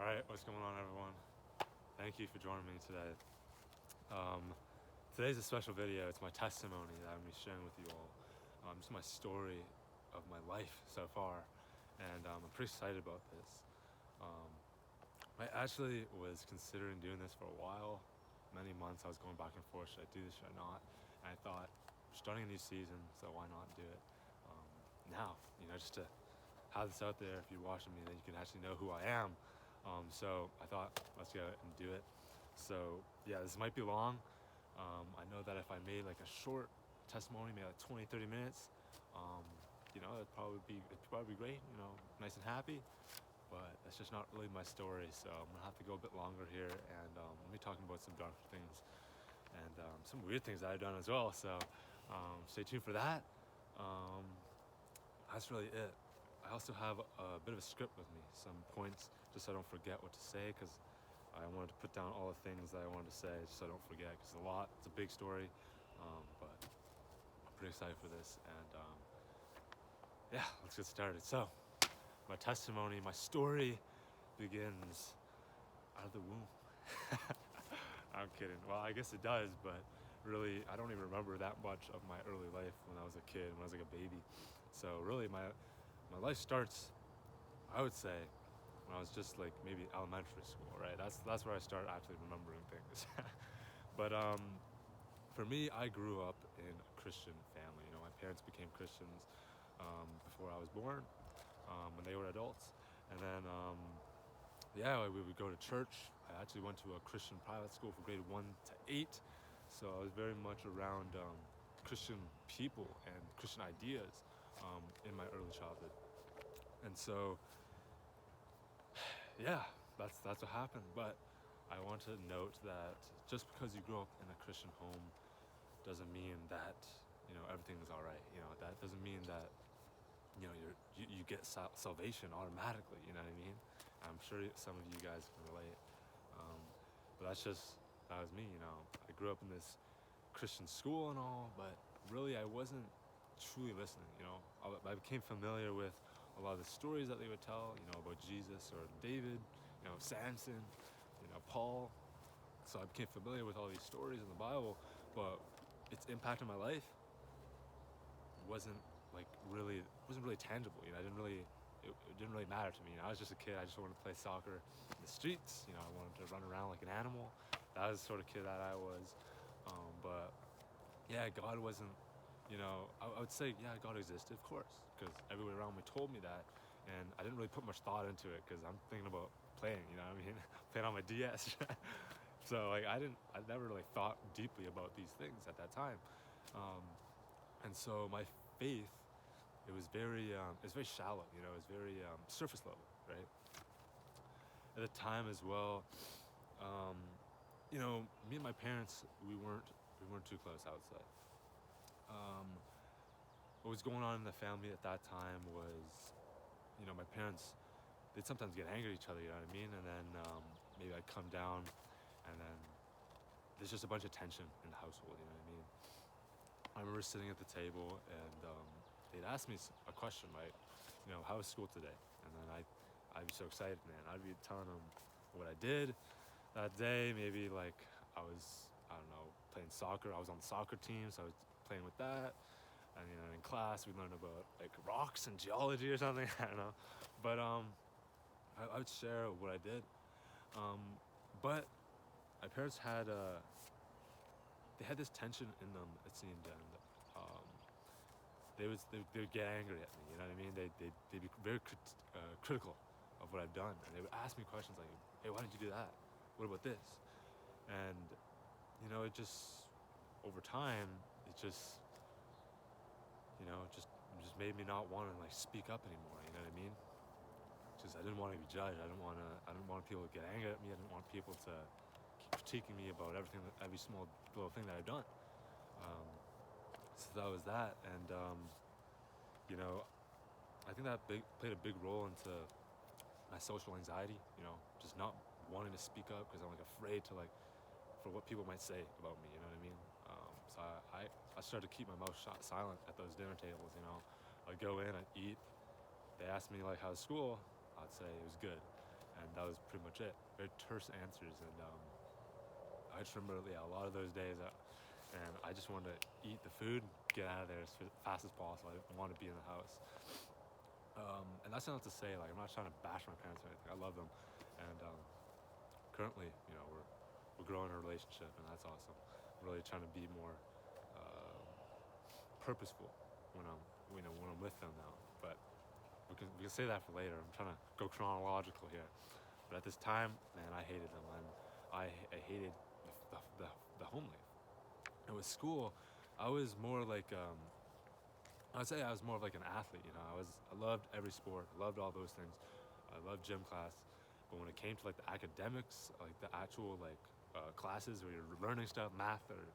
Alright, what's going on, everyone? Thank you for joining me today. Today's a special video. It's my testimony that I'm going to be sharing with you all. Just my story of my life so far, and I'm pretty excited about this. I actually was considering doing this for a while. Many months I was going back and forth, should I do this, should I not? And I thought, we're starting a new season, so why not do it now? Just to have this out there. If you're watching me, then you can actually know who I am. So I thought, let's go and do it. So yeah, this might be long. I know that if I made like a short testimony, maybe like 20-30 minutes, it'd probably be great, nice and happy. But that's just not really my story, so I'm gonna have to go a bit longer here, and I'm gonna be talking about some darker things and some weird things that I've done as well. So stay tuned for that. That's really it. I also have a bit of a script with me, some points, just so I don't forget what to say, because I wanted to put down all the things that I wanted to say, just so I don't forget, because it's a big story, but I'm pretty excited for this, and yeah, let's get started. So, my testimony, my story begins out of the womb. I'm kidding. Well, I guess it does, but really, I don't even remember that much of my early life when I was a kid, when I was like a baby. So really, my life starts, I would say, when I was just like maybe elementary school, right? That's where I started actually remembering things. But for me, I grew up in a Christian family. My parents became Christians before I was born, when they were adults. And then, we would go to church. I actually went to a Christian private school for grade 1 to 8. So I was very much around Christian people and Christian ideas in my early childhood. And so, yeah, that's what happened. But I want to note that just because you grow up in a Christian home doesn't mean that everything is all right. That doesn't mean that you get salvation automatically. You know what I mean? I'm sure some of you guys can relate. But that was me. I grew up in this Christian school and all, but really I wasn't truly listening. I became familiar with a lot of the stories that they would tell, about Jesus or David, Samson, Paul. So I became familiar with all these stories in the Bible, but its impact on my life wasn't really tangible. It didn't really matter to me. I was just a kid. I just wanted to play soccer in the streets. I wanted to run around like an animal. That was the sort of kid that I was. But yeah, God wasn't. I would say, yeah, God existed, of course, because everyone around me told me that, and I didn't really put much thought into it because I'm thinking about playing. Playing on my DS. So I never really thought deeply about these things at that time. And so my faith, it was very shallow. It was very surface level, right? At the time as well, me and my parents, we weren't too close, I would say. What was going on in the family at that time was, my parents, they'd sometimes get angry at each other, you know what I mean? And then maybe I'd come down, and then there's just a bunch of tension in the household, you know what I mean? I remember sitting at the table, and they'd ask me a question, right? How was school today? And then I'd be so excited, man. I'd be telling them what I did that day. Maybe I was, I don't know, playing soccer. I was on the soccer team, so I was playing with that. And in class we learned about rocks and geology or something. I don't know, but I would share what I did. But my parents had they had this tension in them, it seemed, and they would get angry at me. You know what I mean? They'd be very critical of what I've done, and they would ask me questions like, "Hey, why did you do that? What about this?" And it just, over time, it just made me not want to speak up anymore. You know what I mean? Just I didn't want to be judged. I didn't want people to get angry at me. I didn't want people to keep critiquing me about every small little thing that I've done. So that was that, and I think that played a big role into my social anxiety. Just not wanting to speak up because I'm afraid to for what people might say about me. You know what I mean? So I started to keep my mouth silent at those dinner tables. I'd go in, I'd eat. They asked me how's school? I'd say it was good, and that was pretty much it. Very terse answers, and I just remember, yeah, a lot of those days, and I just wanted to eat the food, get out of there as fast as possible. I didn't want to be in the house. And that's not to say, like, I'm not trying to bash my parents or anything. I love them, and currently, we're growing a relationship, and that's awesome. I'm really trying to be more purposeful when I'm with them now. But we can say that for later. I'm trying to go chronological here. But at this time, man, I hated them, and I hated the home life. And with school, I was more like I'd say I was more of like an athlete. I loved every sport, loved all those things. I loved gym class, but when it came to like the academics, like the actual classes where you're learning stuff, math or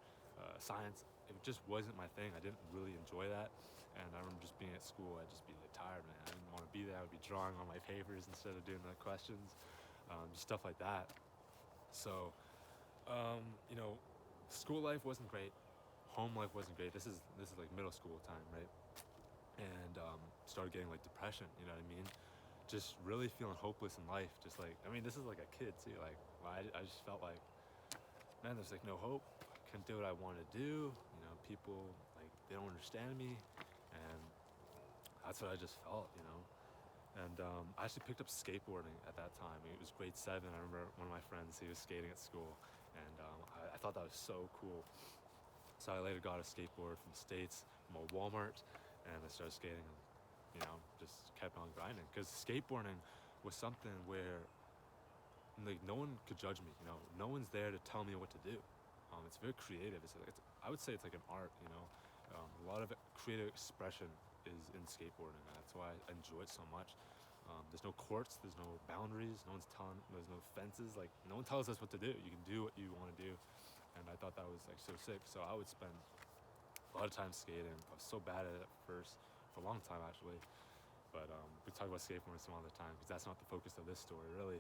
science, it just wasn't my thing. I didn't really enjoy that, and I remember just being at school, I'd just be like tired, man. I didn't want to be there. I would be drawing on my papers instead of doing the questions, just stuff like that. So, school life wasn't great. Home life wasn't great. This is like middle school time, right? And started getting like depression. You know what I mean? Just really feeling hopeless in life. Just like, I mean, this is like a kid too. Like, I just felt like, man, there's like no hope. Couldn't do what I wanted to do. People like they don't understand me, and that's what I just felt. And I actually picked up skateboarding at that time. It was grade 7. I remember one of my friends, he was skating at school, and I thought that was so cool. So I later got a skateboard from the States, from a Walmart, and I started skating and, just kept on grinding. Because skateboarding was something where, like, no one could judge me, No one's there to tell me what to do. It's very creative. I would say it's like an art, A lot of creative expression is in skateboarding. That's why I enjoy it so much. There's no courts, there's no boundaries, there's no fences. Like, no one tells us what to do. You can do what you want to do. And I thought that was like so sick. So I would spend a lot of time skating. I was so bad at it at first, for a long time actually. But we talk about skateboarding some other time, because that's not the focus of this story really.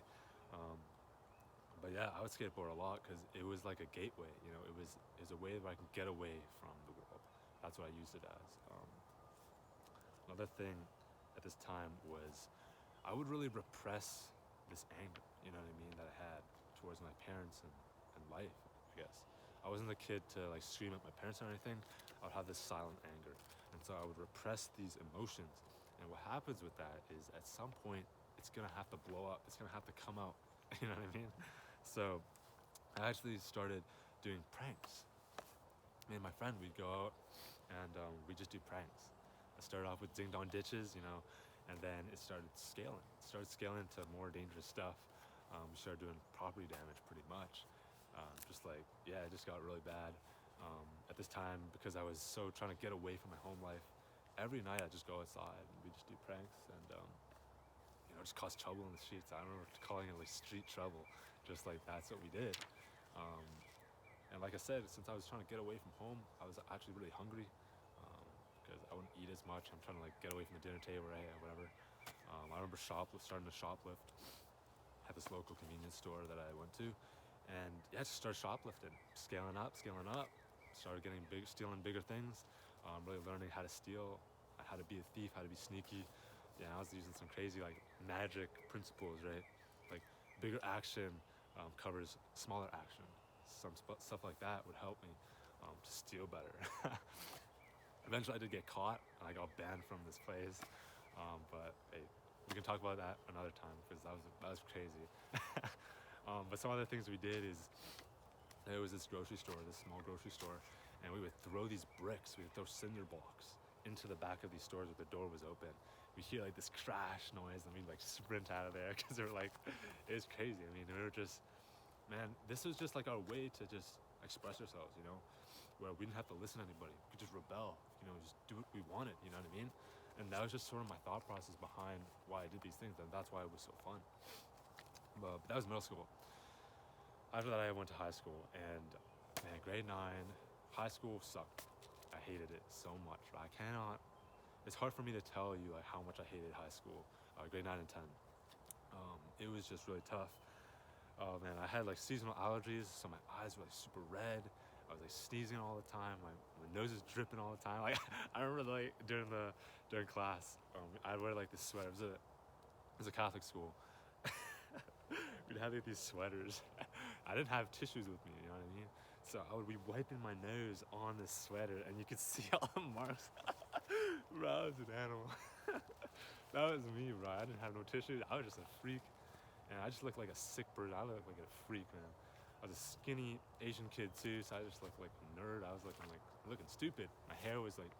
But yeah, I would skateboard a lot because it was like a gateway. It was a way where I can get away from the world. That's what I used it as. Another thing at this time was I would really repress this anger, that I had towards my parents and life, I guess. I wasn't the kid to like scream at my parents or anything. I would have this silent anger. And so I would repress these emotions. And what happens with that is at some point, it's gonna have to blow up. It's gonna have to come out. You know what I mean? So I actually started doing pranks. Me and my friend, we'd go out and we'd just do pranks. I started off with ding-dong ditches, and then it started scaling. It started scaling to more dangerous stuff. We started doing property damage pretty much. It just got really bad. At this time, because I was so trying to get away from my home life, every night I'd just go outside and we'd just do pranks and just cause trouble in the streets. I remember calling it like street trouble, just like that's what we did. And like I said, since I was trying to get away from home, I was actually really hungry, because I wouldn't eat as much. I'm trying to like get away from the dinner table or whatever. I remember starting to shoplift at this local convenience store that I went to, and just started shoplifting, scaling up, started getting stealing bigger things, really learning how to steal, how to be a thief, how to be sneaky. Yeah, I was using some crazy like magic principles, right? Like bigger action covers smaller action. Some stuff like that would help me to steal better. Eventually I did get caught and I got banned from this place. But hey, we can talk about that another time, because that was crazy. But some other things we did is, there was this small grocery store, and we would throw these bricks, we would throw cinder blocks into the back of these stores where the door was open. We hear like this crash noise, and we'd like sprint out of there because they were like, it was crazy. I mean, we were just, man, this was just like our way to just express ourselves, where we didn't have to listen to anybody. We could just rebel, just do what we wanted, you know what I mean? And that was just sort of my thought process behind why I did these things, and that's why it was so fun. But that was middle school. After that, I went to high school, and man, grade 9, high school sucked. I hated it so much. It's hard for me to tell you like how much I hated high school, grade 9 and 10. It was just really tough. Oh man, I had like seasonal allergies, so my eyes were like super red. I was like sneezing all the time. My nose is dripping all the time. Like I remember like during class, I'd wear like this sweater. It was a Catholic school. had like these sweaters. I didn't have tissues with me, you know what I mean? So I would be wiping my nose on this sweater, and you could see all the marks. Bro, I was an animal. That was me, bro. I didn't have no tissues. I was just a freak, and I just looked like a sick bird. I looked like a freak, man. I was a skinny Asian kid too, so I just looked like a nerd. I was looking stupid. My hair was like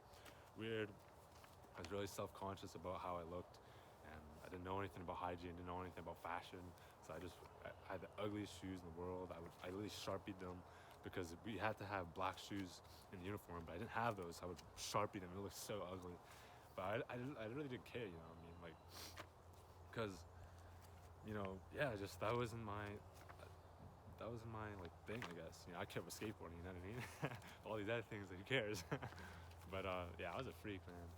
weird. I was really self-conscious about how I looked, and I didn't know anything about hygiene, didn't know anything about fashion. So I had the ugliest shoes in the world. I really sharpied them because we had to have black shoes in the uniform, but I didn't have those. So I would sharpie them. It looked so ugly, but I really didn't care. You know what I mean? Like, because yeah, just that wasn't my like thing, I guess. I care about skateboarding. You know what I mean? All these other things, like, who cares? But yeah, I was a freak, man.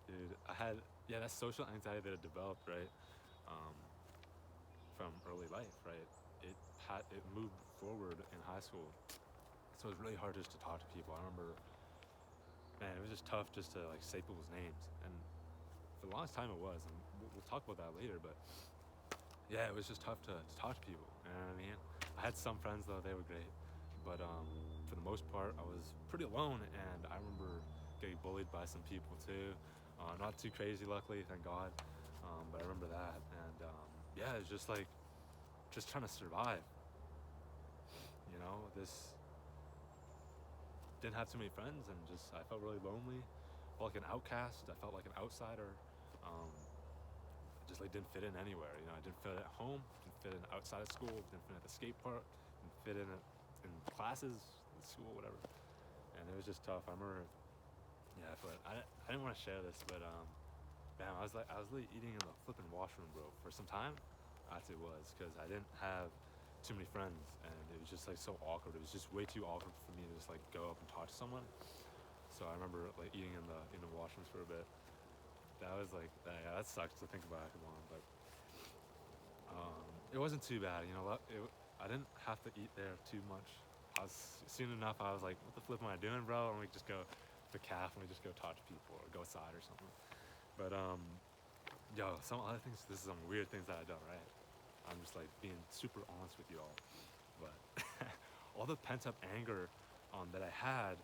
Dude, I had that social anxiety that I developed, right, from early life, right. It moved forward in high school, so it was really hard just to talk to people. I remember, man, it was just tough just to like say people's names, and for the longest time it was, and we'll talk about that later. But yeah, it was just tough to talk to people. You know what I mean? I had some friends though; they were great, but for the most part, I was pretty alone. And I remember getting bullied by some people too. Not too crazy, luckily, thank God. But I remember that, and yeah, it's just like trying to survive. This didn't have too many friends, and just I felt really lonely, felt like an outcast. I felt like an outsider. Just like didn't fit in anywhere. I didn't fit at home, didn't fit in outside of school, didn't fit at the skate park, didn't fit in classes, in school, whatever. And it was just tough. I remember, yeah, but I didn't want to share this, but man, I was like eating in the flipping washroom, bro, for some time. That's it was, because I didn't have too many friends, and it was just like so awkward. It was just way too awkward for me to just like go up and talk to someone. So I remember like eating in the washrooms for a bit. That was like, yeah, that sucks to think about it long, but it wasn't too bad. I didn't have to eat there too much. Soon enough, I was like, what the flip am I doing, bro? And we just go to the calf and we just go talk to people or go outside or something. But some other things. This is some weird things that I've done, right? I'm just like being super honest with you all. But all the pent up anger that I had,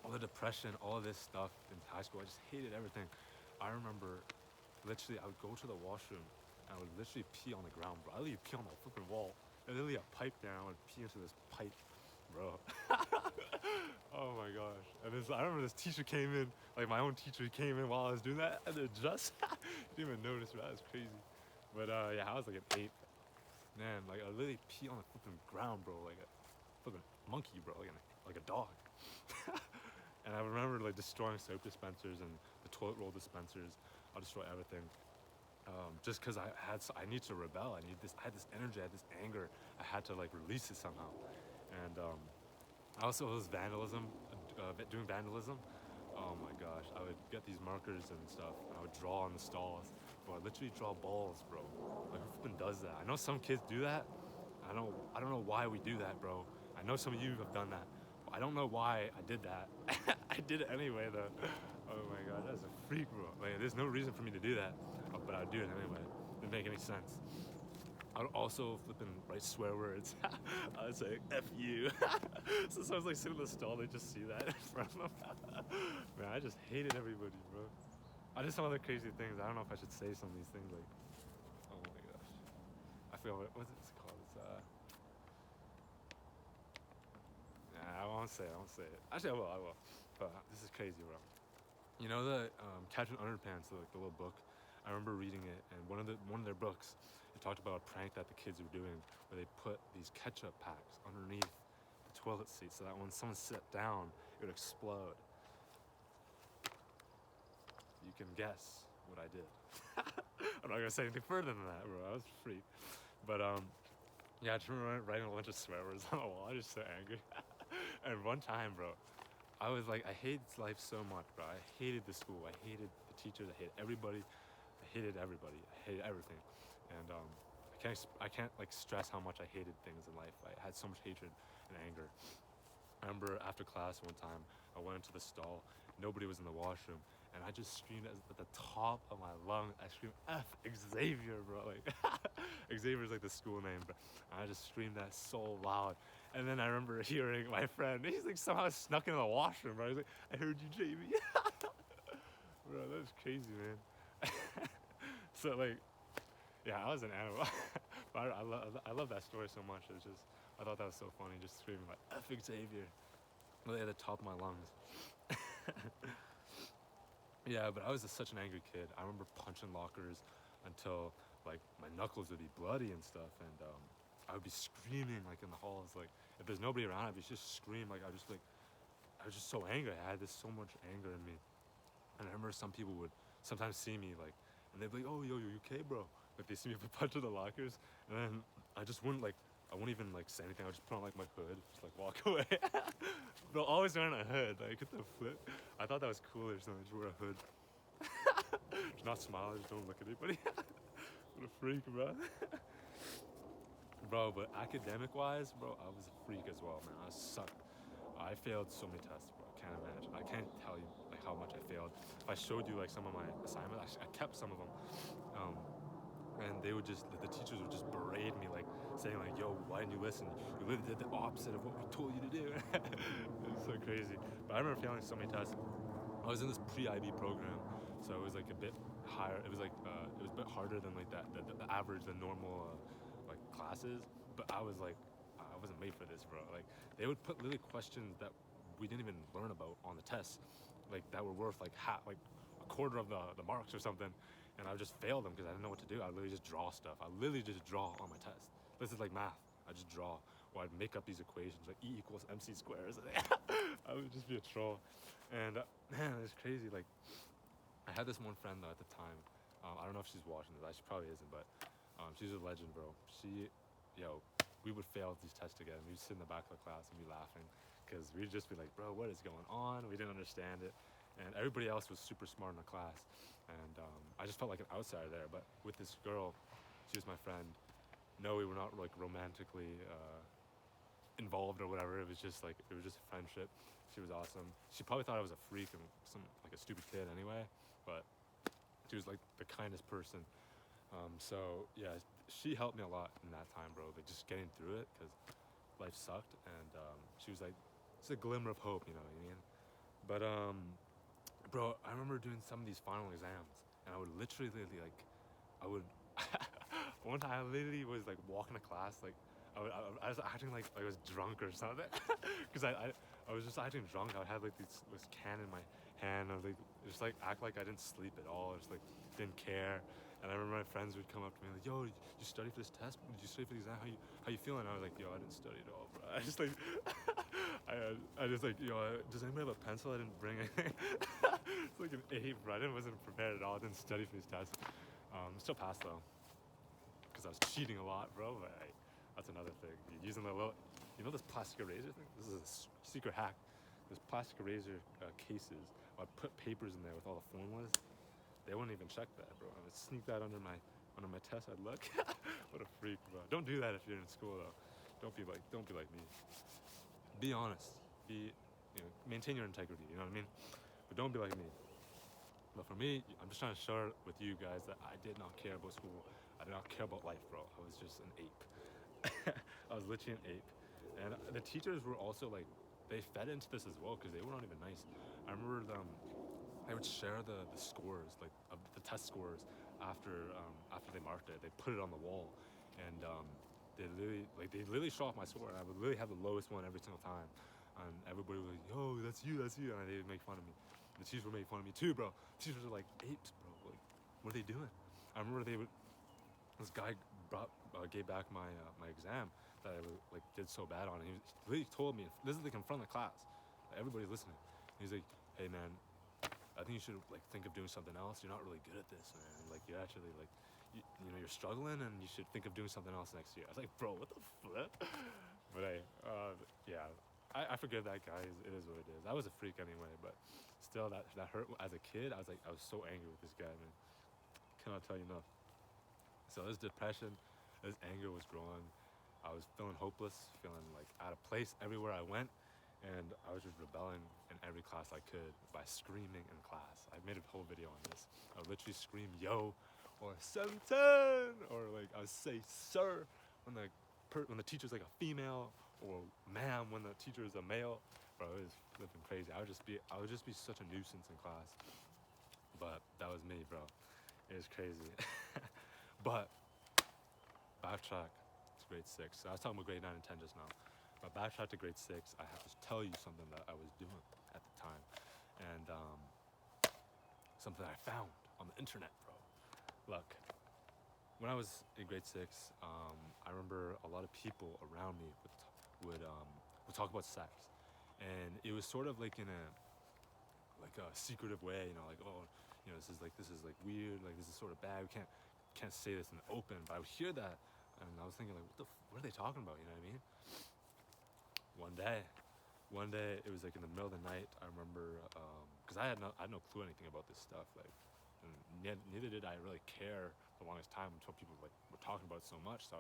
all the depression, all of this stuff in high school, I just hated everything. I remember, literally, I would go to the washroom and I would literally pee on the ground, bro. I literally pee on the flipping wall. There's literally a pipe there, and I would pee into this pipe, bro. Oh my gosh. And I remember this teacher came in, like my own teacher came in while I was doing that, and they're just, didn't even notice, bro. That was crazy. But yeah, I was like an 8. Man, like I literally pee on the flipping ground, bro, like a flipping monkey, bro, like a dog. And I remember like destroying soap dispensers and the toilet roll dispensers. I'll destroy everything. Just because I need to rebel. I had this energy, I had this anger. I had to like release it somehow. And I also was doing vandalism. Oh my gosh, I would get these markers and stuff, and I would draw on the stalls. Bro, I literally draw balls, bro. Like, who flipping does that? I know some kids do that. I don't know why we do that, bro. I know some of you have done that. I don't know why I did that. I did it anyway, though. Oh my god, that's a freak, bro. Like, there's no reason for me to do that, but I would do it anyway. It didn't make any sense. I would also flipping write swear words. I would say F you. So someone's like sitting in the stall, they just see that in front of them. Man, I just hated everybody, bro. I did some other crazy things. I don't know if I should say some of these things, like, oh my gosh. I forgot what's it called? It's nah, I won't say it. Actually, I will. But this is crazy, bro. You know the Captain Underpants, the little book? I remember reading it, and one of their books, it talked about a prank that the kids were doing, where they put these ketchup packs underneath the toilet seat, so that when someone sat down, it would explode. You can guess what I did. I'm not gonna say anything further than that, bro. I was a freak. But yeah, I just remember writing a bunch of swear words on the wall. I was just so angry. And one time, bro, I was like, I hated life so much, bro. I hated the school. I hated the teachers. I hated everybody. I hated everybody. I hated everything. And I can't like stress how much I hated things in life. I had so much hatred and anger. I remember after class one time, I went into the stall. Nobody was in the washroom, and I just screamed at the top of my lungs. I screamed F Xavier, bro. Like Xavier's like the school name, bro. And I just screamed that so loud. And then I remember hearing my friend. He's like somehow snuck into the washroom, bro. He's like, I heard you, Jamie. Bro, that was crazy, man. So like, yeah, I was an animal. But I love that story so much. It's just, I thought that was so funny, just screaming like F Xavier, really at the top of my lungs. Yeah, but I was such an angry kid. I remember punching lockers until like my knuckles would be bloody and stuff, and I would be screaming like in the halls. Like if there's nobody around, I'd be just scream. Like I was just so angry. I had this so much anger in me, and I remember some people would sometimes see me like, and they'd be like, "Oh, yo, you okay, bro?" Like they see me punching the lockers, and then I just wouldn't like. I wouldn't even like say anything. I would just put on like my hood, just like walk away. But always wearing a hood, like get the flip. I thought that was cool or something. Just wear a hood. Just not smile. Just don't look at anybody. What a freak, bro. Bro, but academic-wise, bro, I was a freak as well, man. I sucked. I failed so many tests, bro. I can't imagine. I can't tell you like how much I failed. If I showed you like some of my assignments, I kept some of them. And they would just, the teachers would just berate me, like saying like, yo, why didn't you listen? You literally did the opposite of what we told you to do. It's so crazy. But I remember failing so many tests. I was in this pre-IB program, so it was like a bit higher. It was like, it was a bit harder than like the average, the normal like classes. But I was like, I wasn't made for this, bro. Like they would put literally questions that we didn't even learn about on the test, like that were worth like like a quarter of the marks or something. And I would just fail them because I didn't know what to do. I would literally just draw stuff. I literally just draw on my test. This is like math. I just draw. Or I'd make up these equations like E equals MC squares. I would just be a troll. And man, it's crazy. Like, I had this one friend though at the time. I don't know if she's watching this. She probably isn't, but she's a legend, bro. We would fail these tests together. We'd sit in the back of the class and be laughing because we'd just be like, bro, what is going on? We didn't understand it. And everybody else was super smart in the class. And I just felt like an outsider there. But with this girl, she was my friend. No, we were not like romantically involved or whatever. It was just a friendship. She was awesome. She probably thought I was a freak and like a stupid kid anyway. But she was like the kindest person. So yeah, she helped me a lot in that time, bro. Like just getting through it because life sucked. And she was like, it's a glimmer of hope, you know what I mean? But bro, I remember doing some of these final exams, and I would literally one time I literally was like walking to class, like I was acting like I was drunk or something, because I was just acting drunk. I would have like this can in my hand. I was like just like act like I didn't sleep at all. I just like didn't care. And I remember my friends would come up to me like, "Yo, did you study for this test? Did you study for the exam? How you feeling?" And I was like, "Yo, I didn't study at all, bro." I just like I just like, "Yo, does anybody have a pencil? I didn't bring anything." It's like an 8, bro. Wasn't prepared at all. I didn't study for these tests. Still passed though, because I was cheating a lot, bro. But that's another thing. You're using the little, this plastic eraser thing. This is a secret hack. There's plastic eraser cases. I put papers in there with all the formulas. They wouldn't even check that, bro. I would sneak that under my test. I'd look. What a freak, bro. Don't do that if you're in school though. Don't be like me. Be honest. Maintain your integrity. You know what I mean? But don't be like me. But for me, I'm just trying to share with you guys that I did not care about school. I did not care about life, bro. I was just an ape. I was literally an ape. And the teachers were also like, they fed into this as well because they were not even nice. I remember they would share the scores, like of the test scores after they marked it. They put it on the wall, and they literally show off my score. And I would literally have the lowest one every single time, and everybody was like, "Yo, that's you," and they would make fun of me. The teachers would make fun of me too, bro. The teachers are like apes, bro. Like, what are they doing? I remember this guy gave back my exam that I did so bad on. And he literally told me, this is like in front of the class, everybody's listening. He's like, "Hey man, I think you should think of doing something else. You're not really good at this, man. Like you're actually you're struggling, and you should think of doing something else next year." I was like, "Bro, what the flip?" But hey, yeah, I forgive that guy. It is what it is. I was a freak anyway, but still, that hurt. As a kid, I was so angry with this guy, man. Cannot tell you enough. So this depression, this anger was growing. I was feeling hopeless, feeling like out of place everywhere I went. And I was just rebelling in every class I could by screaming in class. I made a whole video on this. I would literally scream "yo" or "710" or like I would say "sir" when the teacher's like a female, or "ma'am" when the teacher is a male. Bro, it was flipping crazy. I would just be such a nuisance in class. But that was me, bro. It was crazy. But backtrack to grade 6. So I was talking about grade 9 and 10 just now. But backtrack to grade 6, I have to tell you something that I was doing at the time. And something that I found on the internet, bro. Look, when I was in grade 6, I remember a lot of people around me would talk about sex. And it was sort of like in a secretive way, like, oh, this is like weird, like this is sort of bad. We can't say this in the open. But I would hear that, and I was thinking like, what are they talking about? You know what I mean? One day, it was like in the middle of the night. I remember, because I had no clue anything about this stuff. Like, and neither did I really care the longest time until people like were talking about it so much. So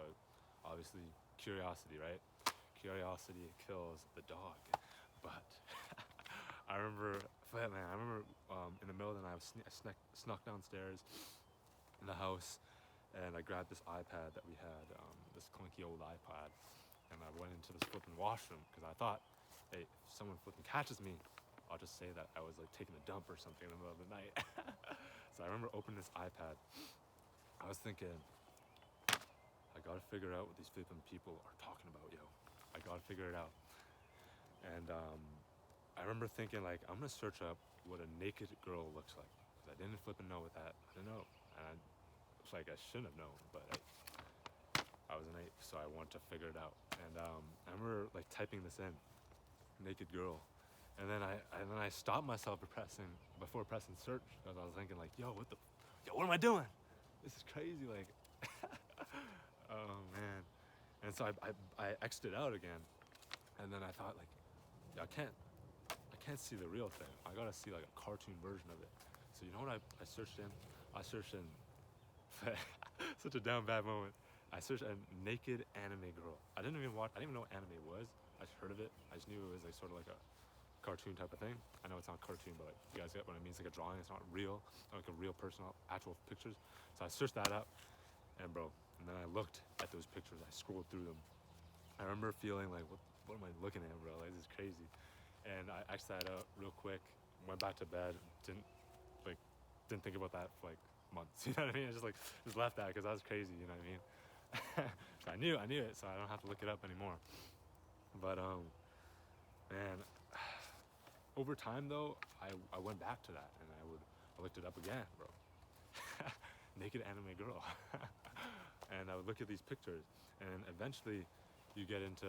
obviously, curiosity, right? Curiosity kills the dog. But I remember in the middle of the night, I snuck downstairs in the house, and I grabbed this iPad that we had, this clunky old iPad, and I went into this flipping washroom because I thought, hey, if someone flipping catches me, I'll just say that I was like taking a dump or something in the middle of the night. So I remember opening this iPad. I was thinking, I gotta figure out what these flipping people are talking about, yo. I gotta figure it out. And I remember thinking like, I'm gonna search up what a naked girl looks like, because I didn't flipping know what that. I didn't know, and it's like I shouldn't have known, but I was an 8, so I wanted to figure it out. And I remember like typing this in, naked girl, and then I stopped myself before pressing search, because I was thinking like, yo, what am I doing? This is crazy, like, oh man. And so I X'd it out again, and then I thought like, yeah, I can't see the real thing. I gotta see like a cartoon version of it. So you know what I searched in? I searched in such a down bad moment. I searched a naked anime girl. I didn't even know what anime was. I just heard of it. I just knew it was like sort of like a cartoon type of thing. I know it's not cartoon, but like, you guys get what I mean. It's like a drawing. It's not real, not like a real person, actual pictures. So I searched that up, and bro, and then I looked at those pictures. I scrolled through them. I remember feeling like, what am I looking at, bro? Like, this is crazy. And I X'd that out real quick. Went back to bed. Didn't think about that for like months. You know what I mean? I just left that because that was crazy. You know what I mean? So I knew it, so I don't have to look it up anymore. But man, over time though, I went back to that, and I looked it up again, bro. Naked anime girl. And I would look at these pictures, and eventually you get into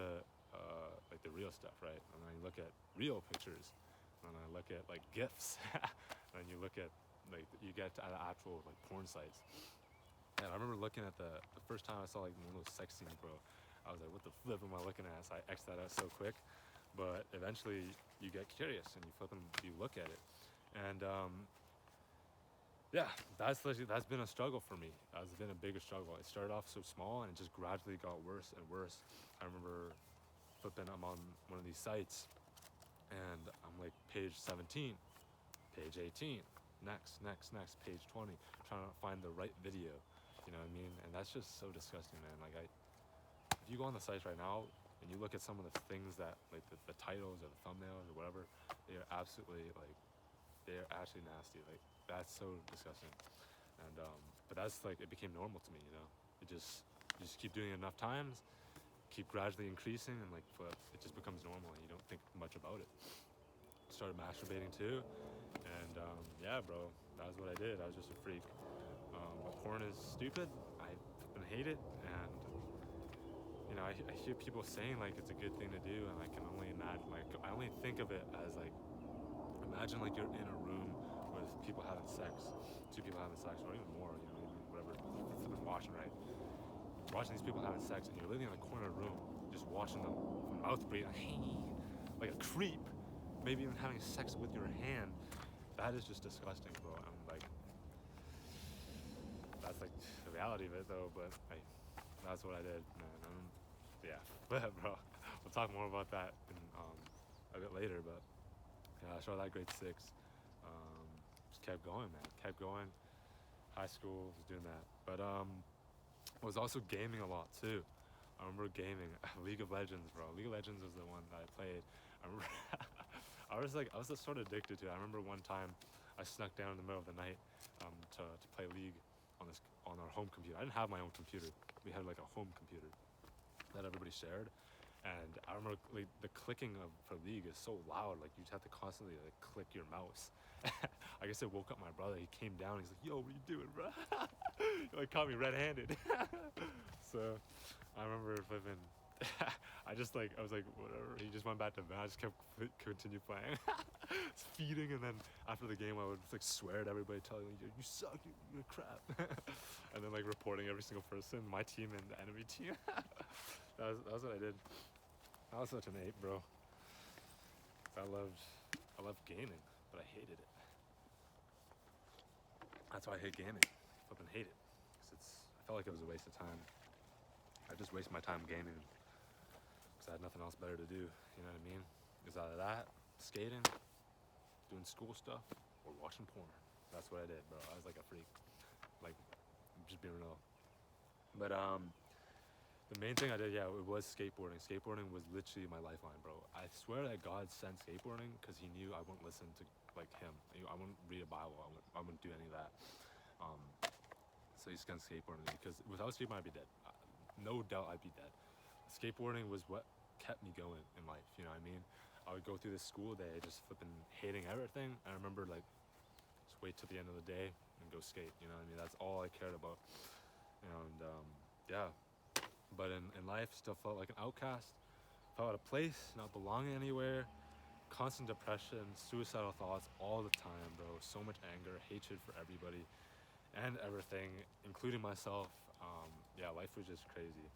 like the real stuff, right? And then you look at real pictures, and then I look at like GIFs, and you look at like you get to actual like porn sites. And I remember looking at the first time I saw like one of those sex scenes, bro. I was like, what the flip am I looking at? So I X'd that out so quick. But eventually you get curious and you look at it. And yeah, that's been a struggle for me. That's been a bigger struggle. It started off so small and it just gradually got worse and worse. I remember I'm on one of these sites, and I'm like page 17, page 18, next, page 20, trying to find the right video. You know what I mean? And that's just so disgusting, man. Like, if you go on the sites right now and you look at some of the things that, like the titles or the thumbnails or whatever, they are absolutely like, they are actually nasty. Like, that's so disgusting. And but that's like, it became normal to me. You know, you just keep doing it enough times, keep gradually increasing, and like, but it just becomes normal, and you don't think much about it. Started masturbating too, and yeah, bro, that was what I did. I was just a freak. But porn is stupid. I fucking hate it, and I hear people saying like it's a good thing to do, and I can only imagine. Like, I only think of it as like, imagine like you're in a room with people having sex, 2 people having sex, or even more. Whatever, flipping watching, right? Watching these people having sex, and you're living in the corner of the room, just watching them mouth breathe, like a creep, maybe even having sex with your hand. That is just disgusting, bro. I'm like, that's like the reality of it, though. But that's what I did, man. Yeah, but bro, we'll talk more about that in a bit later, but yeah, I started that grade 6. Just kept going, man. Kept going. High school was doing that, but I was also gaming a lot too. I remember gaming League of Legends, bro. League of Legends was the one that I played. I remember I was just sort of addicted to it. I remember one time I snuck down in the middle of the night to play League on our home computer. I didn't have my own computer. We had like a home computer that everybody shared. And I remember like the clicking for League is so loud, like you just have to constantly like click your mouse. I guess it woke up my brother. He came down. He's like, "Yo, what are you doing, bro?" He like caught me red-handed. So I remember flipping. I was like, whatever. He just went back to bed. I just kept continue playing. It's feeding, and then after the game, I would like swear at everybody, telling them, "You suck, you're crap," and then like reporting every single person, my team and the enemy team. That was what I did. I was such an ape, bro. I loved gaming, but I hated it. That's why I hate gaming. I flipping hate it. 'Cause I felt like it was a waste of time. I just wasted my time gaming because I had nothing else better to do. You know what I mean? It was either that, skating, doing school stuff, or watching porn. That's what I did, bro. I was like a freak. Like, just being real. But the main thing I did, yeah, it was skateboarding. Skateboarding was literally my lifeline, bro. I swear that God sent skateboarding because he knew I wouldn't listen to like him. I wouldn't read a Bible. I wouldn't do any of that. So he sent skateboarding because without skateboarding, I'd be dead. No doubt I'd be dead. Skateboarding was what kept me going in life. You know what I mean? I would go through this school day just flipping hating everything. I remember like just wait till the end of the day and go skate. You know what I mean? That's all I cared about. And yeah. But in life, still felt like an outcast, felt out of place, not belonging anywhere, constant depression, suicidal thoughts all the time, bro. So much anger, hatred for everybody and everything, including myself. Yeah, life was just crazy.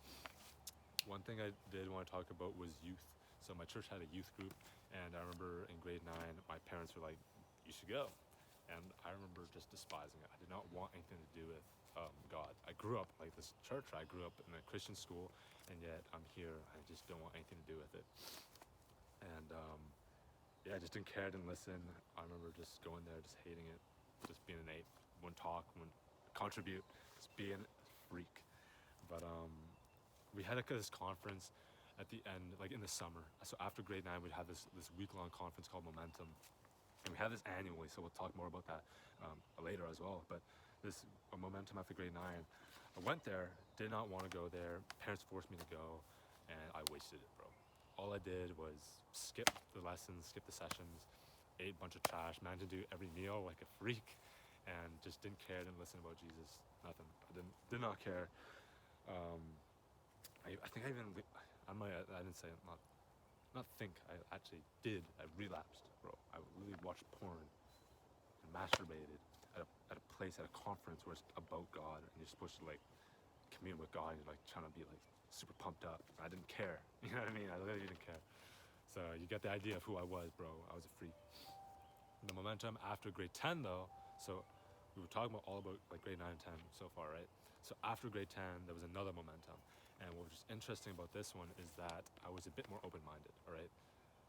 One thing I did want to talk about was youth. So my church had a youth group, and I remember in grade 9, my parents were like, "You should go." And I remember just despising it. I did not want anything to do with God. I grew up like this church. I grew up in a Christian school, and yet I'm here. I just don't want anything to do with it. And yeah, I just didn't care, didn't listen. I remember just going there, just hating it, just being an ape. Wouldn't talk, wouldn't contribute, just being a freak. But we had like this conference at the end, like in the summer. So after grade 9, we'd have this week-long conference called Momentum. And we have this annually, so we'll talk more about that later as well. But this Momentum after grade 9, I went there, did not want to go there. Parents forced me to go, and I wasted it, bro. All I did was skip the lessons, skip the sessions, ate a bunch of trash, managed to do every meal like a freak, and just didn't care, didn't listen about Jesus, nothing. I did not care. I think I even, I didn't say it, not think, I actually did. I relapsed, bro. I really watched porn and masturbated at a place, at a conference where it's about God and you're supposed to like commune with God and you're like trying to be like super pumped up. I didn't care. You know what I mean? I literally didn't care. So you get the idea of who I was, bro. I was a freak. The Momentum after grade 10 though, so we were talking about all about like grade 9 and 10 so far, right? So after grade 10, there was another Momentum. And what was interesting about this one is that I was a bit more open-minded, all right?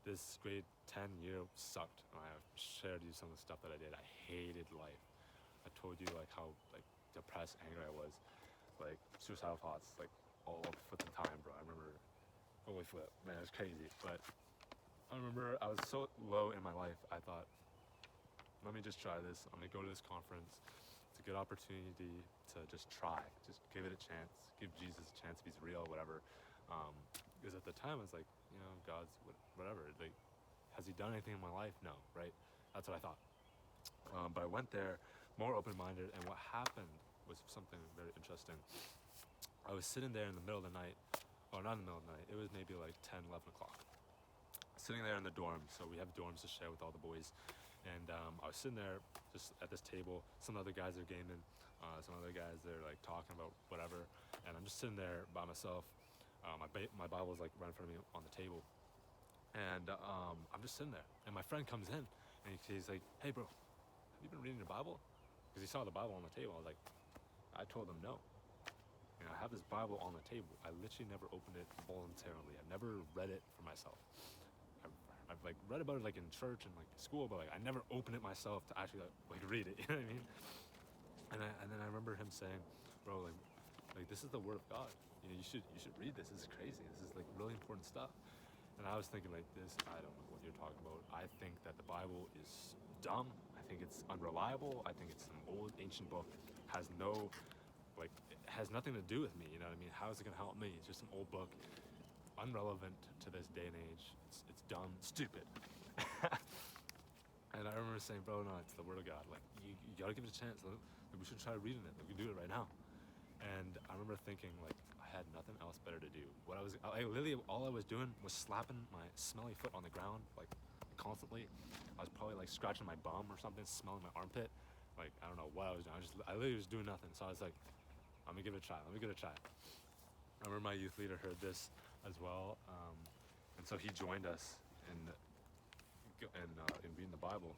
This grade 10 year sucked. And I shared you some of the stuff that I did. I hated life. I told you like how like depressed, angry I was, like suicidal thoughts, like all the time, bro. I remember, holy flip, man, it was crazy. But I remember I was so low in my life, I thought, let me just try this. I'm gonna go to this conference. It's a good opportunity to just try, just give it a chance, give Jesus a chance if he's real, whatever. Because at the time I was like, you know, God's whatever. Like, has he done anything in my life? No, right? That's what I thought. But I went there more open-minded, and what happened was something very interesting. I was sitting there in the middle of the night, or not in the middle of the night, it was maybe like 10, 11 o'clock. Sitting there in the dorm, so we have dorms to share with all the boys. And I was sitting there just at this table. Some other guys are gaming. Some other guys, they're like talking about whatever. And I'm just sitting there by myself. My Bible's like right in front of me on the table. And I'm just sitting there. And my friend comes in and he's like, "Hey bro, have you been reading your Bible?" Because he saw the Bible on the table. I was like, I told him no. You know, I have this Bible on the table. I literally never opened it voluntarily. I never read it for myself. I I've like read about it like in church and like school, but like I never opened it myself to actually like read it. You know what I mean? And then I remember him saying, bro, like this is the word of God. You know, you should read this. This is crazy. This is like really important stuff. And I was thinking like this, I don't know what you're talking about. I think that the Bible is dumb. I think it's unreliable. I think it's an old ancient book, has no, like, it has nothing to do with me. You know what I mean? How is it gonna help me? It's just an old book, unrelevant to this day and age. It's dumb, stupid. And I remember saying, bro, no, it's the word of God. Like, you gotta give it a chance. Like, we should try reading it. Like, we can do it right now. And I remember thinking, like, I had nothing else better to do. I literally, all I was doing was slapping my smelly foot on the ground, like, constantly. I was probably, like, scratching my bum or something, smelling my armpit. Like, I don't know what I was doing. I literally was doing nothing. So I was like, I'm gonna give it a try. Let me give it a try. I remember my youth leader heard this as well. And so he joined us in reading the Bible.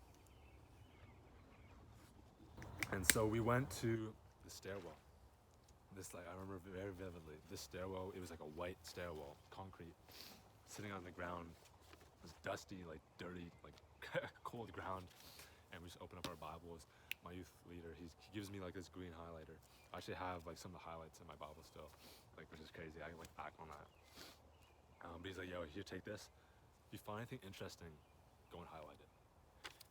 And so we went to the stairwell. I remember very vividly, this stairwell, it was like a white stairwell, concrete, sitting on the ground. It was dusty, like dirty, like cold ground. And we just open up our Bibles. My youth leader, he gives me like this green highlighter. I actually have like some of the highlights in my Bible still, like, which is crazy. I can like act on that. But he's like, yo, here, take this. If you find anything interesting, go and highlight it.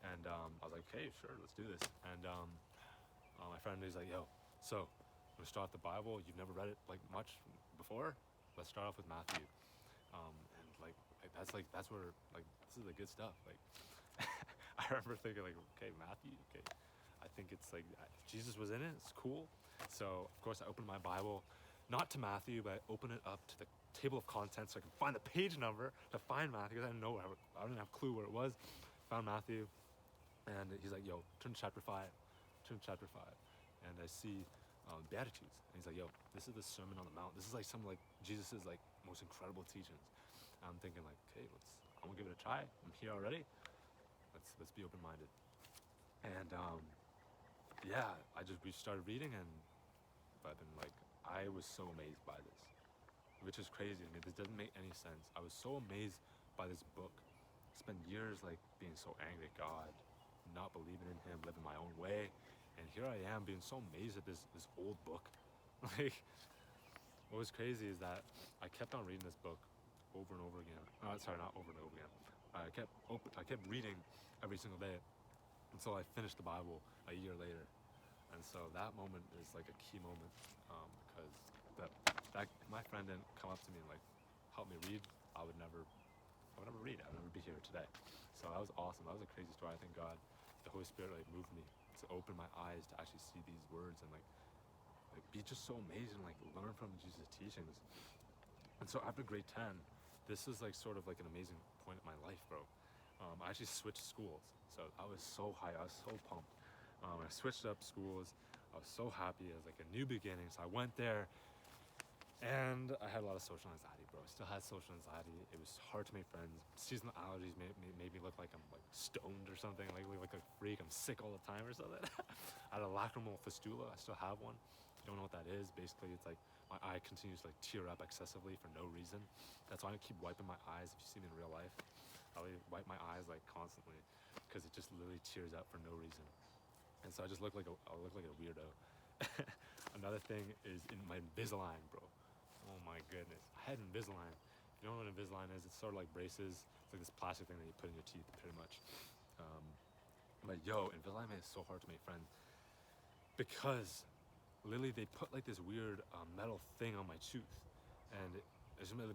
And I was like, okay, sure, let's do this. And my friend, he's like, yo, so we're gonna start the Bible. You've never read it like much before. Let's start off with Matthew. And that's where like this is the good stuff. Like I remember thinking like, okay, Matthew, okay. I think it's like Jesus was in it. It's cool. So of course I opened my Bible, not to Matthew, but I opened it up to the table of contents so I can find the page number to find Matthew, because I didn't have a clue where it was. Found Matthew, and he's like, yo, turn to chapter 5. And I see Beatitudes, and he's like, yo, this is the Sermon on the Mount. This is like some like Jesus's like most incredible teachings. And I'm thinking like, okay, I'm gonna give it a try. I'm here already. Let's be open-minded. And yeah, we started reading, and I've been like, I was so amazed by this, which is crazy to me. This doesn't make any sense. I was so amazed by this book. Spent years like being so angry at God, not believing in him, living my own way. And here I am being so amazed at this old book. Like, what was crazy is that I kept on reading this book over and over again. Sorry, not over and over again. I kept reading every single day until I finished the Bible a year later. And so that moment is like a key moment, because that my friend didn't come up to me and like help me read, I would never read. I would never be here today. So that was awesome. That was a crazy story. I think God, the Holy Spirit, like moved me to open my eyes to actually see these words and like be just so amazed and like learn from Jesus' teachings. And so after grade 10, this is like sort of like an amazing point in my life, bro. I actually switched schools. So I was so high. I was so pumped. I switched up schools. I was so happy. It was like a new beginning. So I went there, and I had a lot of social anxiety, bro. I still had social anxiety. It was hard to make friends. Seasonal allergies made me look like I'm like stoned or something, like a freak. I'm sick all the time or something. I had a lacrimal fistula. I still have one. If you don't know what that is, basically it's like my eye continues to like tear up excessively for no reason. That's why I keep wiping my eyes. If you see me in real life, I wipe my eyes like constantly, because it just literally tears up for no reason. And so I just look like I look like a weirdo. Another thing is in my Invisalign, bro. Oh my goodness. I had Invisalign. If you don't know what Invisalign is, it's sort of like braces. It's like this plastic thing that you put in your teeth, pretty much. But yo, Invisalign is so hard to make friends, because literally they put like this weird metal thing on my tooth, and it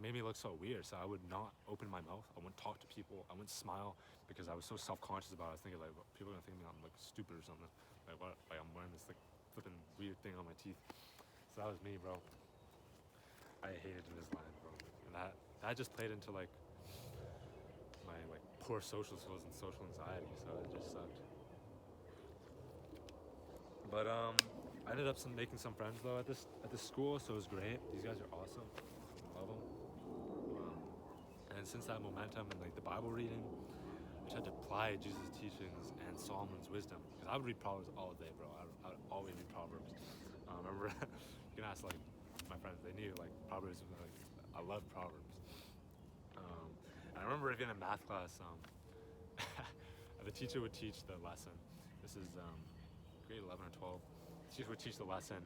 made me look so weird. So I would not open my mouth. I wouldn't talk to people. I wouldn't smile, because I was so self-conscious about it. I was thinking like, people are gonna think I'm like stupid or something. Like what? Like I'm wearing this like flipping weird thing on my teeth. So that was me, bro. I hated Invisalign, bro. And that just played into like my like poor social skills and social anxiety. So it just sucked. But I ended up making some friends though at this school, so it was great. These guys are awesome. Love them. And since that momentum and like the Bible reading, I tried to apply Jesus' teachings and Solomon's wisdom, because I would read Proverbs all day, bro. I would always read Proverbs. I remember you can ask like my friends; they knew like Proverbs. Like I love Proverbs. I remember even in math class, the teacher would teach the lesson. This is grade 11 or 12. The teacher would teach the lesson.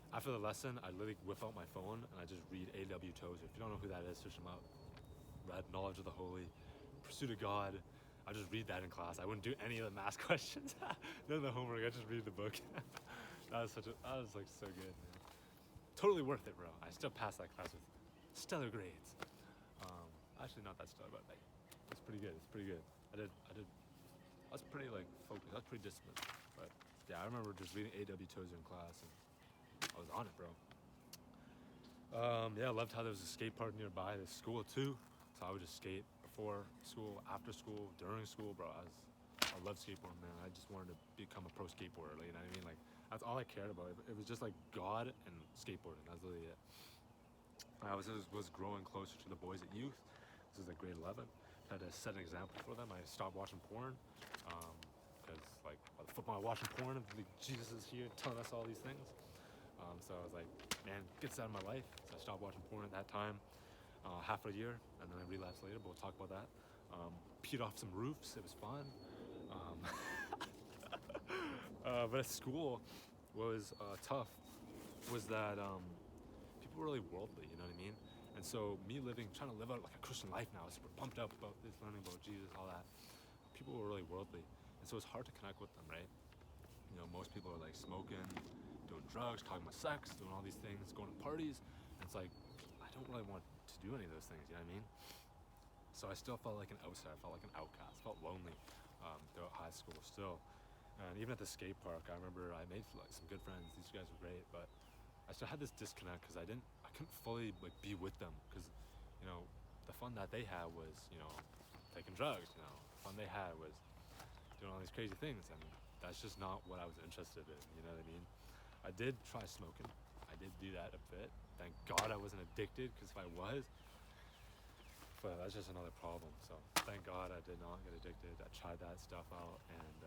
After the lesson, I'd literally whip out my phone and I just read A.W. Tozer. If you don't know who that is, search him up. Read Knowledge of the Holy, Pursuit of God. I just read that in class. I wouldn't do any of the math questions. None of the homework. I just read the book. That was like so good, man. Totally worth it, bro. I still passed that class with stellar grades. Actually, not that stellar, but like, it's pretty good. It's pretty good. I was pretty like focused. I was pretty disciplined. But yeah, I remember just reading A.W. Tozer in class, and I was on it, bro. Yeah, I loved how there was a skate park nearby the school too. So I would just skate before school, after school, during school, bro. I love skateboarding, man. I just wanted to become a pro skateboarder. Like, you know what I mean? Like, that's all I cared about. It was just like God and skateboarding. That's literally it. I was growing closer to the boys at youth. This is like grade 11. I had to set an example for them. I stopped watching porn because like the flip am I watching porn and like, Jesus is here telling us all these things. So I was like, man, get this out of my life. So I stopped watching porn at that time, half a year, and then I relapsed later, but we'll talk about that. Peed off some roofs. It was fun. But at school, what was tough was that people were really worldly, you know what I mean? And so me trying to live out like a Christian life now, super pumped up about this, learning about Jesus, all that. People were really worldly. And so it's hard to connect with them, right? You know, most people are like smoking, doing drugs, talking about sex, doing all these things, going to parties. And it's like, I don't really want to do any of those things, you know what I mean? So I still felt like an outsider, I felt like an outcast, felt lonely throughout high school still. And even at the skate park, I remember I made like some good friends. These guys were great, but I still had this disconnect because I couldn't fully like be with them because, you know, the fun that they had was, you know, taking drugs. You know, the fun they had was doing all these crazy things, and that's just not what I was interested in. You know what I mean? I did try smoking. I did do that a bit. Thank God I wasn't addicted, because if I was, but that's just another problem. So thank God I did not get addicted. I tried that stuff out, and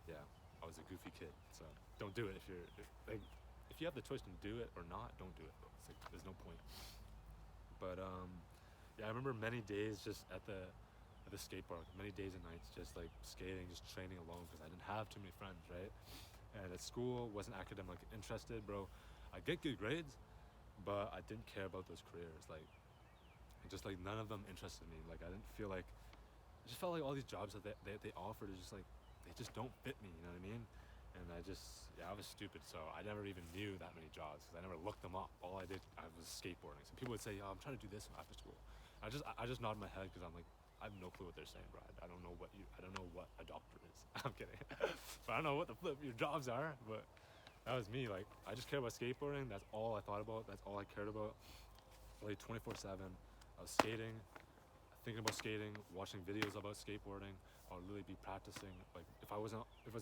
yeah, I was a goofy kid. So don't do it if you have the choice to do it or not. Don't do it. It's like there's no point. But yeah, I remember many days just at the skate park, many days and nights just like skating, just training alone because I didn't have too many friends, right? And at school, wasn't academically interested, bro. I get good grades, but I didn't care about those careers. Like, just like none of them interested me. Like, I didn't feel like, I just felt like all these jobs that they offered is just like, they just don't fit me, you know what I mean? And I was stupid, so I never even knew that many jobs because I never looked them up. All I was skateboarding. So people would say, "Oh, I'm trying to do this after school." I just nod my head because I'm like, I have no clue what they're saying, bro. I don't know what a doctor is. I'm kidding, but I don't know what the flip your jobs are. But that was me. Like, I just cared about skateboarding. That's all I thought about. That's all I cared about. Like 24/7. I was skating, thinking about skating, watching videos about skateboarding. I would really be practicing. Like, if I was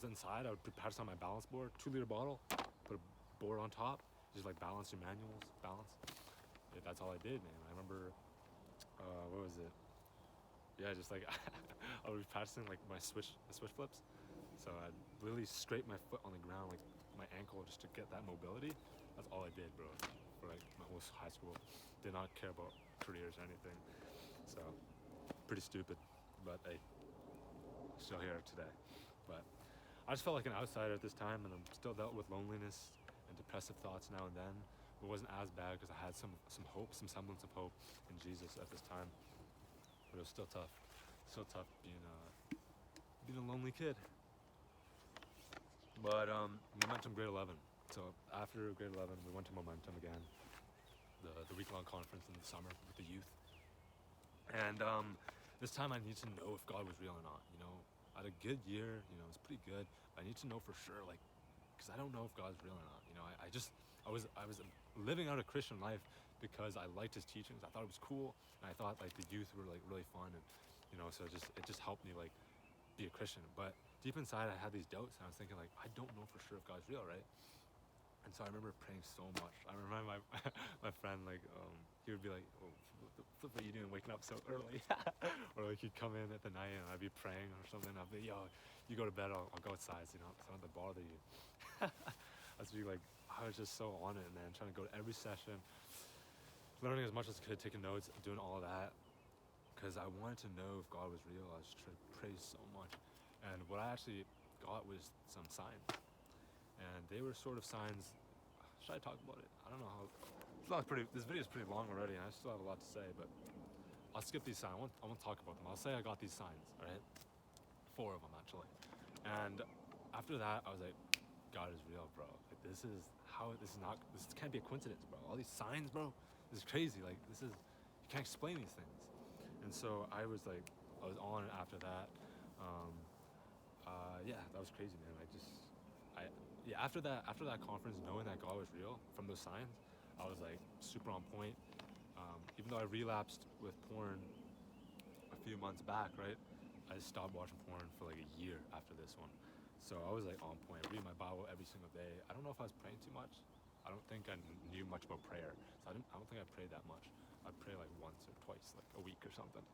inside, I would be practicing on my balance board, 2-liter bottle, put a board on top, just like balance your manuals, balance. Yeah, that's all I did, man. I remember, what was it? Yeah, just like I would be practicing like the switch flips. So I'd literally scrape my foot on the ground, like my ankle, just to get that mobility. That's all I did, bro, for like my whole high school. Did not care about careers or anything. So pretty stupid, but hey, still here today. But I just felt like an outsider at this time, and I'm still dealt with loneliness and depressive thoughts now and then. It wasn't as bad because I had some hope, some semblance of hope in Jesus at this time. But it was still tough being a lonely kid. But Momentum grade 11. So after grade 11, we went to Momentum again, the week-long conference in the summer with the youth. And this time I need to know if God was real or not. You know, I had a good year. You know, it was pretty good. But I need to know for sure, like, because I don't know if God's real or not. You know, I was living out a Christian life because I liked his teachings. I thought it was cool, and I thought like the youth were like really fun, and you know, so it just helped me like be a Christian. But deep inside, I had these doubts, and I was thinking like, I don't know for sure if God's real, right? And so I remember praying so much. I remember my my friend, like, he would be like, "Oh, what are you doing waking up so early?" Or like he'd come in at the night and I'd be praying or something. I'd be, "Yo, you go to bed, I'll go outside, so, you know, so I don't have to bother you." I was just so on it, man, trying to go to every session, learning as much as I could, taking notes, doing all of that. because I wanted to know if God was real. I was trying to pray so much, and what I actually got was some signs, and they were sort of signs. Should I talk about it? I don't know how. This video is pretty long already, and I still have a lot to say, but I'll skip these signs. I won't talk about them. I'll say I got these signs, all right? 4 of them actually, and after that, I was like, God is real, bro. Like this can't be a coincidence, bro. All these signs, bro. This is crazy. Like you can't explain these things. And so I was on it after that. Yeah, that was crazy, man. After that conference, knowing that God was real from those signs, I was like super on point. Even though I relapsed with porn a few months back, right? I stopped watching porn for like a year after this one. So I was like on point, reading my Bible every single day. I don't know if I was praying too much. I don't think I knew much about prayer. So I don't think I prayed that much. I'd pray like once or twice, like a week or something.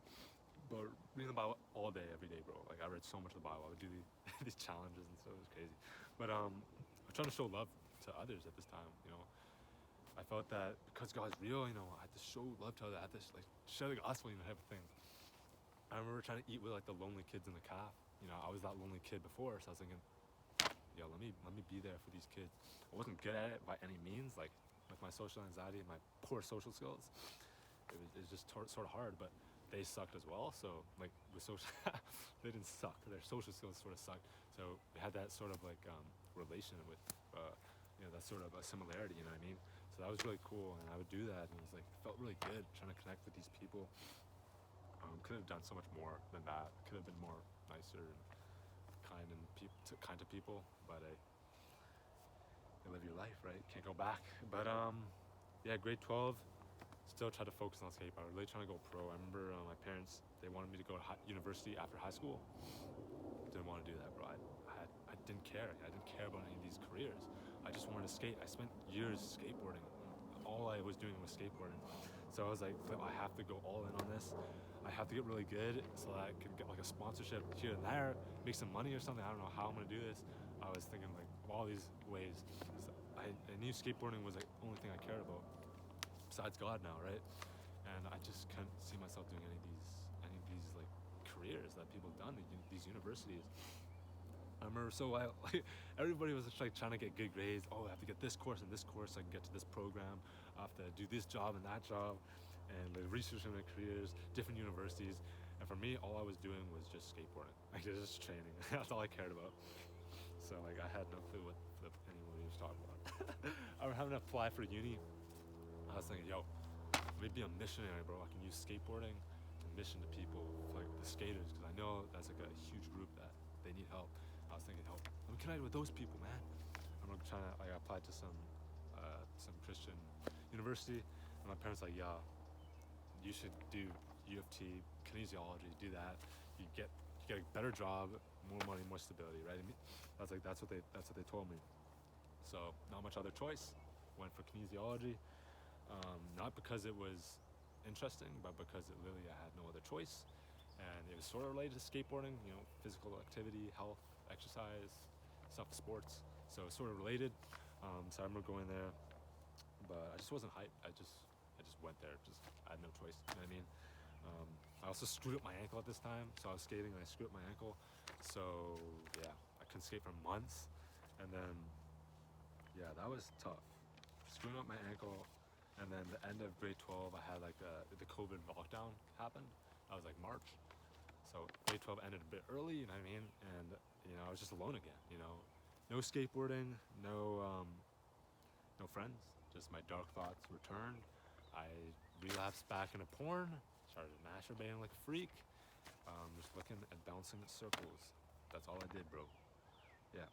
But reading the Bible all day, every day, bro. Like I read so much of the Bible. I would do these challenges and so it was crazy. But I'm trying to show love to others at this time, you know. I felt that because God's real, you know, I had to show love to others. I had to like share the gospel, you know, type of thing. I remember trying to eat with like the lonely kids in the calf. You know, I was that lonely kid before, so I was thinking, yo, let me be there for these kids. I wasn't good at it by any means, like with my social anxiety and my poor social skills. It was just sort of hard, but they sucked as well. So like with social, they didn't suck. Their social skills sort of sucked. So we had that sort of like relation with, you know, that sort of a similarity. You know what I mean? So that was really cool, and I would do that, and it was like felt really good trying to connect with these people. Could have done so much more than that. Could have been more nicer and kind to people, but you live your life, right? Can't go back. But yeah, grade 12, still try to focus on skateboard. I was really trying to go pro. I remember my parents, they wanted me to go to university after high school. Didn't want to do that, bro. I didn't care. I didn't care about any of these careers. I just wanted to skate. I spent years skateboarding. All I was doing was skateboarding. So I was like, I have to go all in on this. I have to get really good so that I can get like a sponsorship here and there, make some money or something. I don't know how I'm gonna do this. I was thinking like all these ways. So I knew skateboarding was like the only thing I cared about besides God now, right? And I just couldn't see myself doing any of these like careers that people have done at these universities. I remember everybody was just like trying to get good grades. Oh, I have to get this course and this course so I can get to this program. I have to do this job and that job, and like researching my careers, different universities. And for me, all I was doing was just skateboarding. Like just training. That's all I cared about. So like I had no clue what anyone was talking about. I was having to apply for uni. I was thinking, yo, let me be a missionary, bro. I can use skateboarding to mission to people, like the skaters, because I know that's like a huge group that they need help. I was thinking, help. Let me connect with those people, man. I'm trying to. I applied to some Christian university, and my parents like, yeah, you should do U of T, kinesiology, do that. You get a better job, more money, more stability, right? I mean, that's what they told me. So not much other choice. Went for kinesiology, not because it was interesting, but because I had no other choice, and it was sort of related to skateboarding. You know, physical activity, health, exercise, stuff, sports. So it's sort of related. So I remember going there, but I just wasn't hyped. I just went there. I had no choice. You know what I mean? I also screwed up my ankle at this time. So I was skating and I screwed up my ankle. So yeah, I couldn't skate for months. And then yeah, that was tough. Screwing up my ankle, and then the end of grade 12, I had like the COVID lockdown happened. That was like March. So grade 12 ended a bit early, you know what I mean? And you know, I was just alone again. You know, no skateboarding, no friends. Just my dark thoughts returned. I relapsed back into porn. Started masturbating like a freak. Just looking at bouncing circles. That's all I did, bro. Yeah.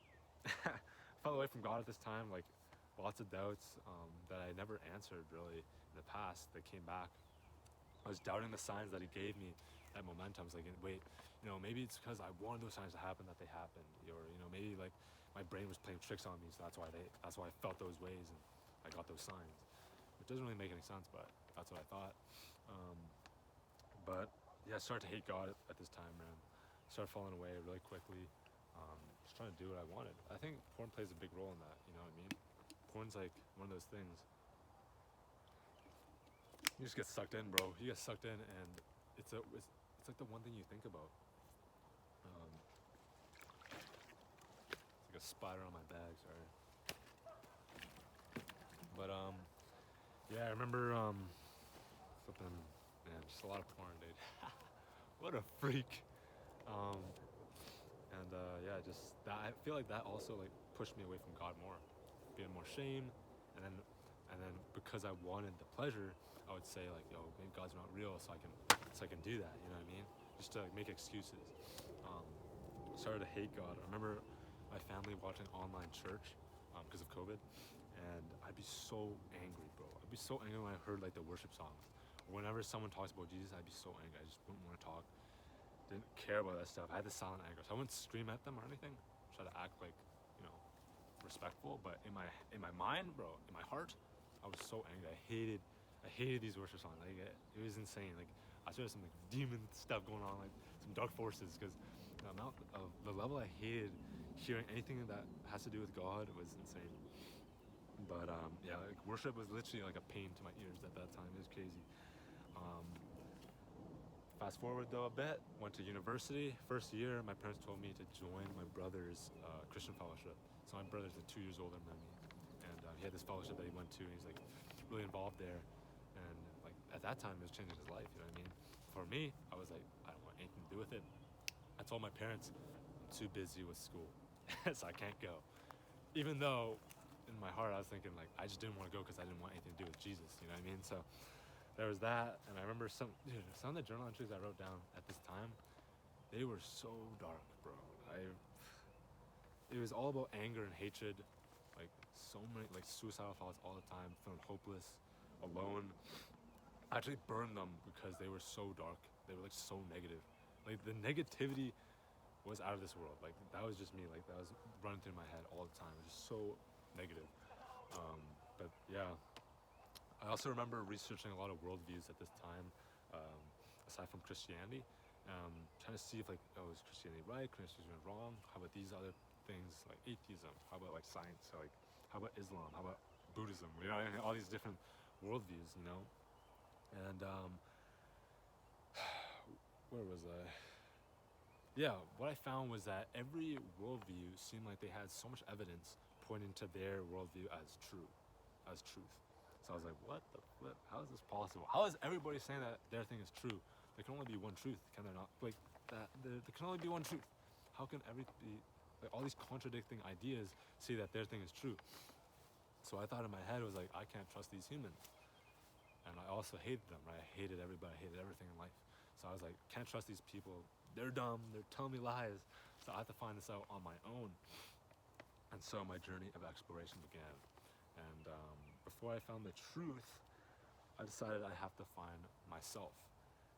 I fell away from God at this time. Like lots of doubts that I never answered really in the past. They came back. I was doubting the signs that He gave me. That momentum. I was like, wait, you know, maybe it's because I wanted those signs to happen that they happened, or you know, maybe like my brain was playing tricks on me, so that's why I felt those ways and I got those signs. It doesn't really make any sense, but that's what I thought. But yeah, I started to hate God at this time, man. Started falling away really quickly. Just trying to do what I wanted. I think porn plays a big role in that. You know what I mean? Porn's like one of those things. You just get sucked in, bro. You get sucked in, and it's like the one thing you think about. Um, it's like a spider on my bag, sorry. But yeah, I remember flipping, man, just a lot of porn, dude. What a freak. Um, and yeah, just that, I feel like that also like pushed me away from God more, feeling more shame, and then because I wanted the pleasure, I would say like, yo, maybe God's not real, so I can do that. You know what I mean? Just to like, make excuses. Um, Started to hate God. I remember my family watching online church because of COVID, and I'd be so angry, bro. I'd be so angry when I heard like the worship songs. Whenever someone talks about Jesus, I'd be so angry. I just wouldn't want to talk. Didn't care about that stuff. I had this silent anger, so I wouldn't scream at them or anything. Try to act like, you know, respectful. But in my mind, bro, in my heart, I was so angry. I hated these worship songs. Like it was insane. Like I saw some like demon stuff going on, like some dark forces. Because the amount of the level I hated hearing anything that has to do with God was insane. But yeah, like worship was literally like a pain to my ears at that time. It was crazy. Um, Fast forward though a bit, went to university. First year, my parents told me to join my brother's Christian fellowship. So my brother's like 2 years older than me, and he had this fellowship that he went to, and he's like really involved there. And like at that time, it was changing his life. You know what I mean? For me, I was like, I don't want anything to do with it. I told my parents, I'm too busy with school, so I can't go. Even though, in my heart, I was thinking like I just didn't want to go because I didn't want anything to do with Jesus. You know what I mean? So there was that, and I remember some of the journal entries I wrote down at this time, they were so dark, bro. It was all about anger and hatred, like so many like suicidal thoughts all the time, feeling hopeless, alone. I actually burned them because they were so dark. They were like so negative. Like the negativity was out of this world. Like that was just me. Like that was running through my head all the time. It was just so negative. But yeah, I also remember researching a lot of worldviews at this time, um, aside from Christianity, trying to see if like, oh, is Christianity right? Christianity wrong? How about these other things like atheism? How about like science? So, like, how about Islam? How about Buddhism? You know, all these different worldviews. You know, and where was I? Yeah, what I found was that every worldview seemed like they had so much evidence pointing to their worldview as true, as truth. So I was like, what the flip? How is this possible? How is everybody saying that their thing is true? There can only be one truth, can there not? Like that, there can only be one truth. How can like all these contradicting ideas say that their thing is true? So I thought in my head, it was like, I can't trust these humans. And I also hated them, right? I hated everybody, I hated everything in life. So I was like, can't trust these people. They're dumb, they're telling me lies. So I had to find this out on my own. And so my journey of exploration began. And before I found the truth, I decided I have to find myself.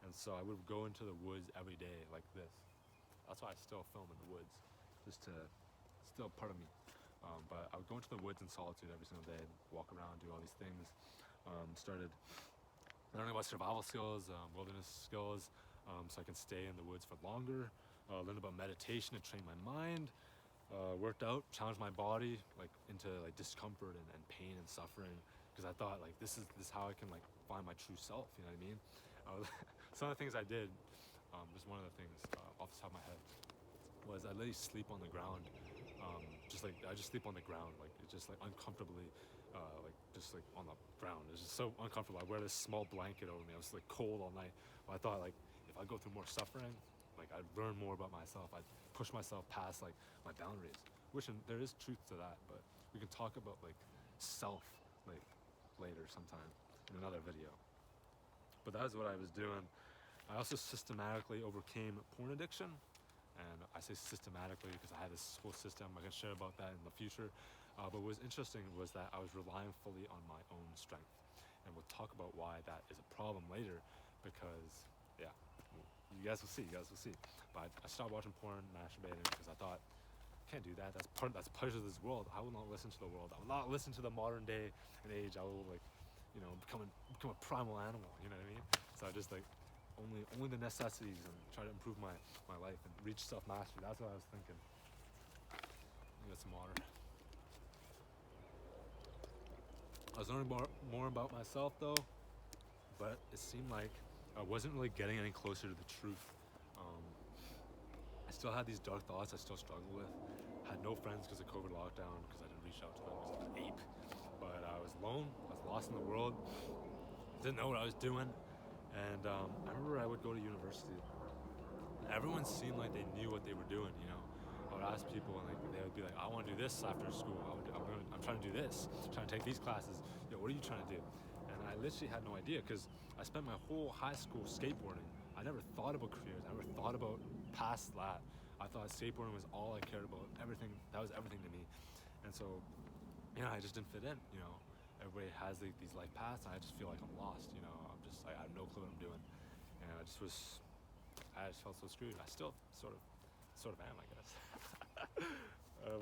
And so I would go into the woods every day like this. That's why I still film in the woods, just to, still part of me. But I would go into the woods in solitude every single day, walk around, do all these things. Started learning about survival skills, wilderness skills, so I can stay in the woods for longer. Learn about meditation to train my mind. Worked out, challenged my body like into like discomfort and pain and suffering, because I thought like this is how I can like find my true self. You know what I mean? Some of the things I did, just one of the things off the top of my head, was I literally sleep on the ground. I just sleep on the ground, like it's just like uncomfortably, like just like on the ground. It's just so uncomfortable. I wear this small blanket over me. I was like cold all night. But I thought like if I go through more suffering, like I'd learn more about myself. I'd push myself past like my boundaries. Which there is truth to that, but we can talk about like self like later sometime in another video. But that was what I was doing. I also systematically overcame porn addiction. And I say systematically because I had this whole system. I can share about that in the future. But what was interesting was that I was relying fully on my own strength. And we'll talk about why that is a problem later, because, yeah, you guys will see. But I stopped watching porn, masturbating, because I thought, I can't do that. That's pleasure of this world. I will not listen to the world. I will not listen to the modern day and age. I will, like, you know, become a primal animal. You know what I mean? So I just like only the necessities and try to improve my life and reach self-mastery. That's what I was thinking. Let me get some water. I was learning more about myself though, but it seemed like I I wasn't really getting any closer to the truth. I still had these dark thoughts I still struggle with. Had no friends because of COVID lockdown, because I didn't reach out to them. I was an ape. But I was alone. I was lost in the world. Didn't know what I was doing. And I remember I would go to university. Everyone seemed like they knew what they were doing, you know. I would ask people, and like they would be like, "I want to do this after school. I'm trying to do this. I'm trying to take these classes. Yo, what are you trying to do?" And I literally had no idea, because I spent my whole high school skateboarding. I never thought about careers. I never thought about past that. I thought skateboarding was all I cared about. Everything, that was everything to me. And so, you know, I just didn't fit in. You know, everybody has these life paths, and I just feel like I'm lost. You know, I have no clue what I'm doing, and I just felt so screwed. I still sort of am, I guess.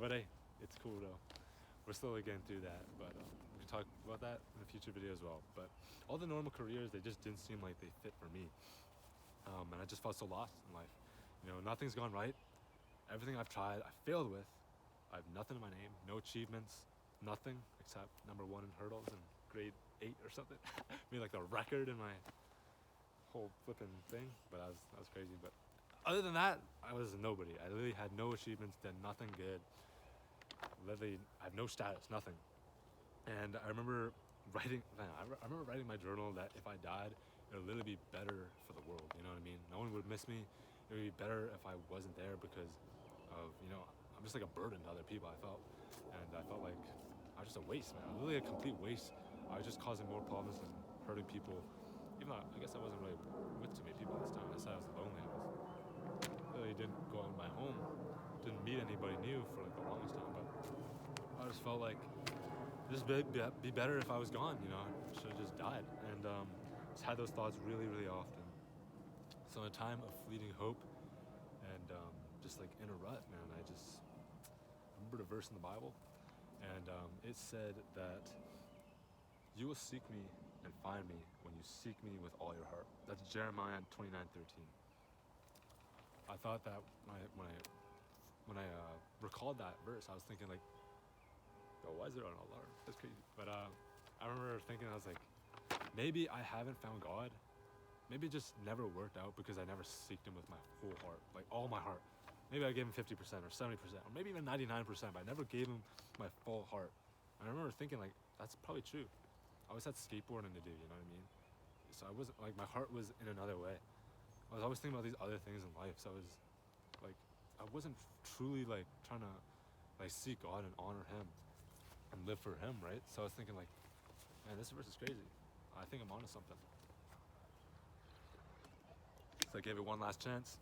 But hey, it's cool though. We're slowly getting through that, but we can talk about that in a future video as well. But all the normal careers, they just didn't seem like they fit for me, and I just felt so lost in life. You know, nothing's gone right. Everything I've tried, I failed with. I have nothing in my name, no achievements, nothing except number 1 in hurdles in grade 8 or something. Made like the record in my whole flipping thing, but that was crazy. But other than that, I was a nobody. I literally had no achievements, did nothing good. Literally, I have no status, nothing. And I remember writing my journal that if I died, it would literally be better for the world. You know what I mean? No one would miss me. It would be better if I wasn't there, because of, you know, I'm just like a burden to other people, I felt. And I felt like I was just a waste, man. I was literally a complete waste. I was just causing more problems and hurting people. Even though I guess I wasn't really with too many people this time. I said I was lonely. I really didn't go out of my home. Didn't meet anybody new for like the longest time. But I just felt like this would be better if I was gone, you know. I should have just died. And just had those thoughts really, really often. So in a time of fleeting hope and just like in a rut, man, I remembered a verse in the Bible, and it said that you will seek me and find me when you seek me with all your heart. That's Jeremiah 29:13. I thought that when I recalled that verse, I was thinking like, yo, why is there an alarm? That's crazy. But I remember thinking, I was like, maybe I haven't found God. Maybe it just never worked out because I never seeked him with my whole heart, like all my heart. Maybe I gave him 50% or 70%, or maybe even 99%, but I never gave him my full heart. And I remember thinking like, that's probably true. I always had skateboarding to do, you know what I mean? So I wasn't, like, my heart was in another way. I was always thinking about these other things in life, so I was like, I wasn't truly like trying to like seek God and honor him and live for him, right? So I was thinking like, man, this verse is crazy. I think I'm onto something. So I gave it one last chance.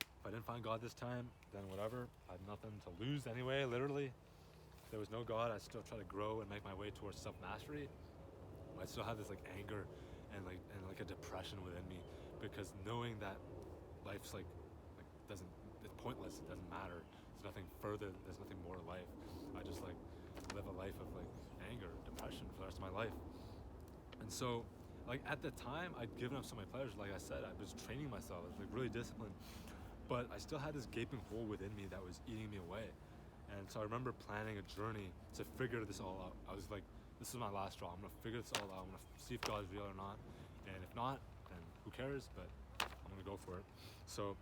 If I didn't find God this time, then whatever. I had nothing to lose anyway, literally. If there was no God, I'd still try to grow and make my way towards self-mastery. I still have this like anger and like a depression within me, because knowing that life's like it's pointless, it doesn't matter. There's nothing further, there's nothing more to life. I just like live a life of like anger, depression for the rest of my life. And so, like, at the time, I'd given up some of my pleasures. Like I said, I was training myself. I was like really disciplined, but I still had this gaping hole within me that was eating me away. And so I remember planning a journey to figure this all out. I was like, this is my last straw. I'm gonna figure this all out. I'm gonna see if God is real or not. And if not, then who cares? But I'm gonna go for it. So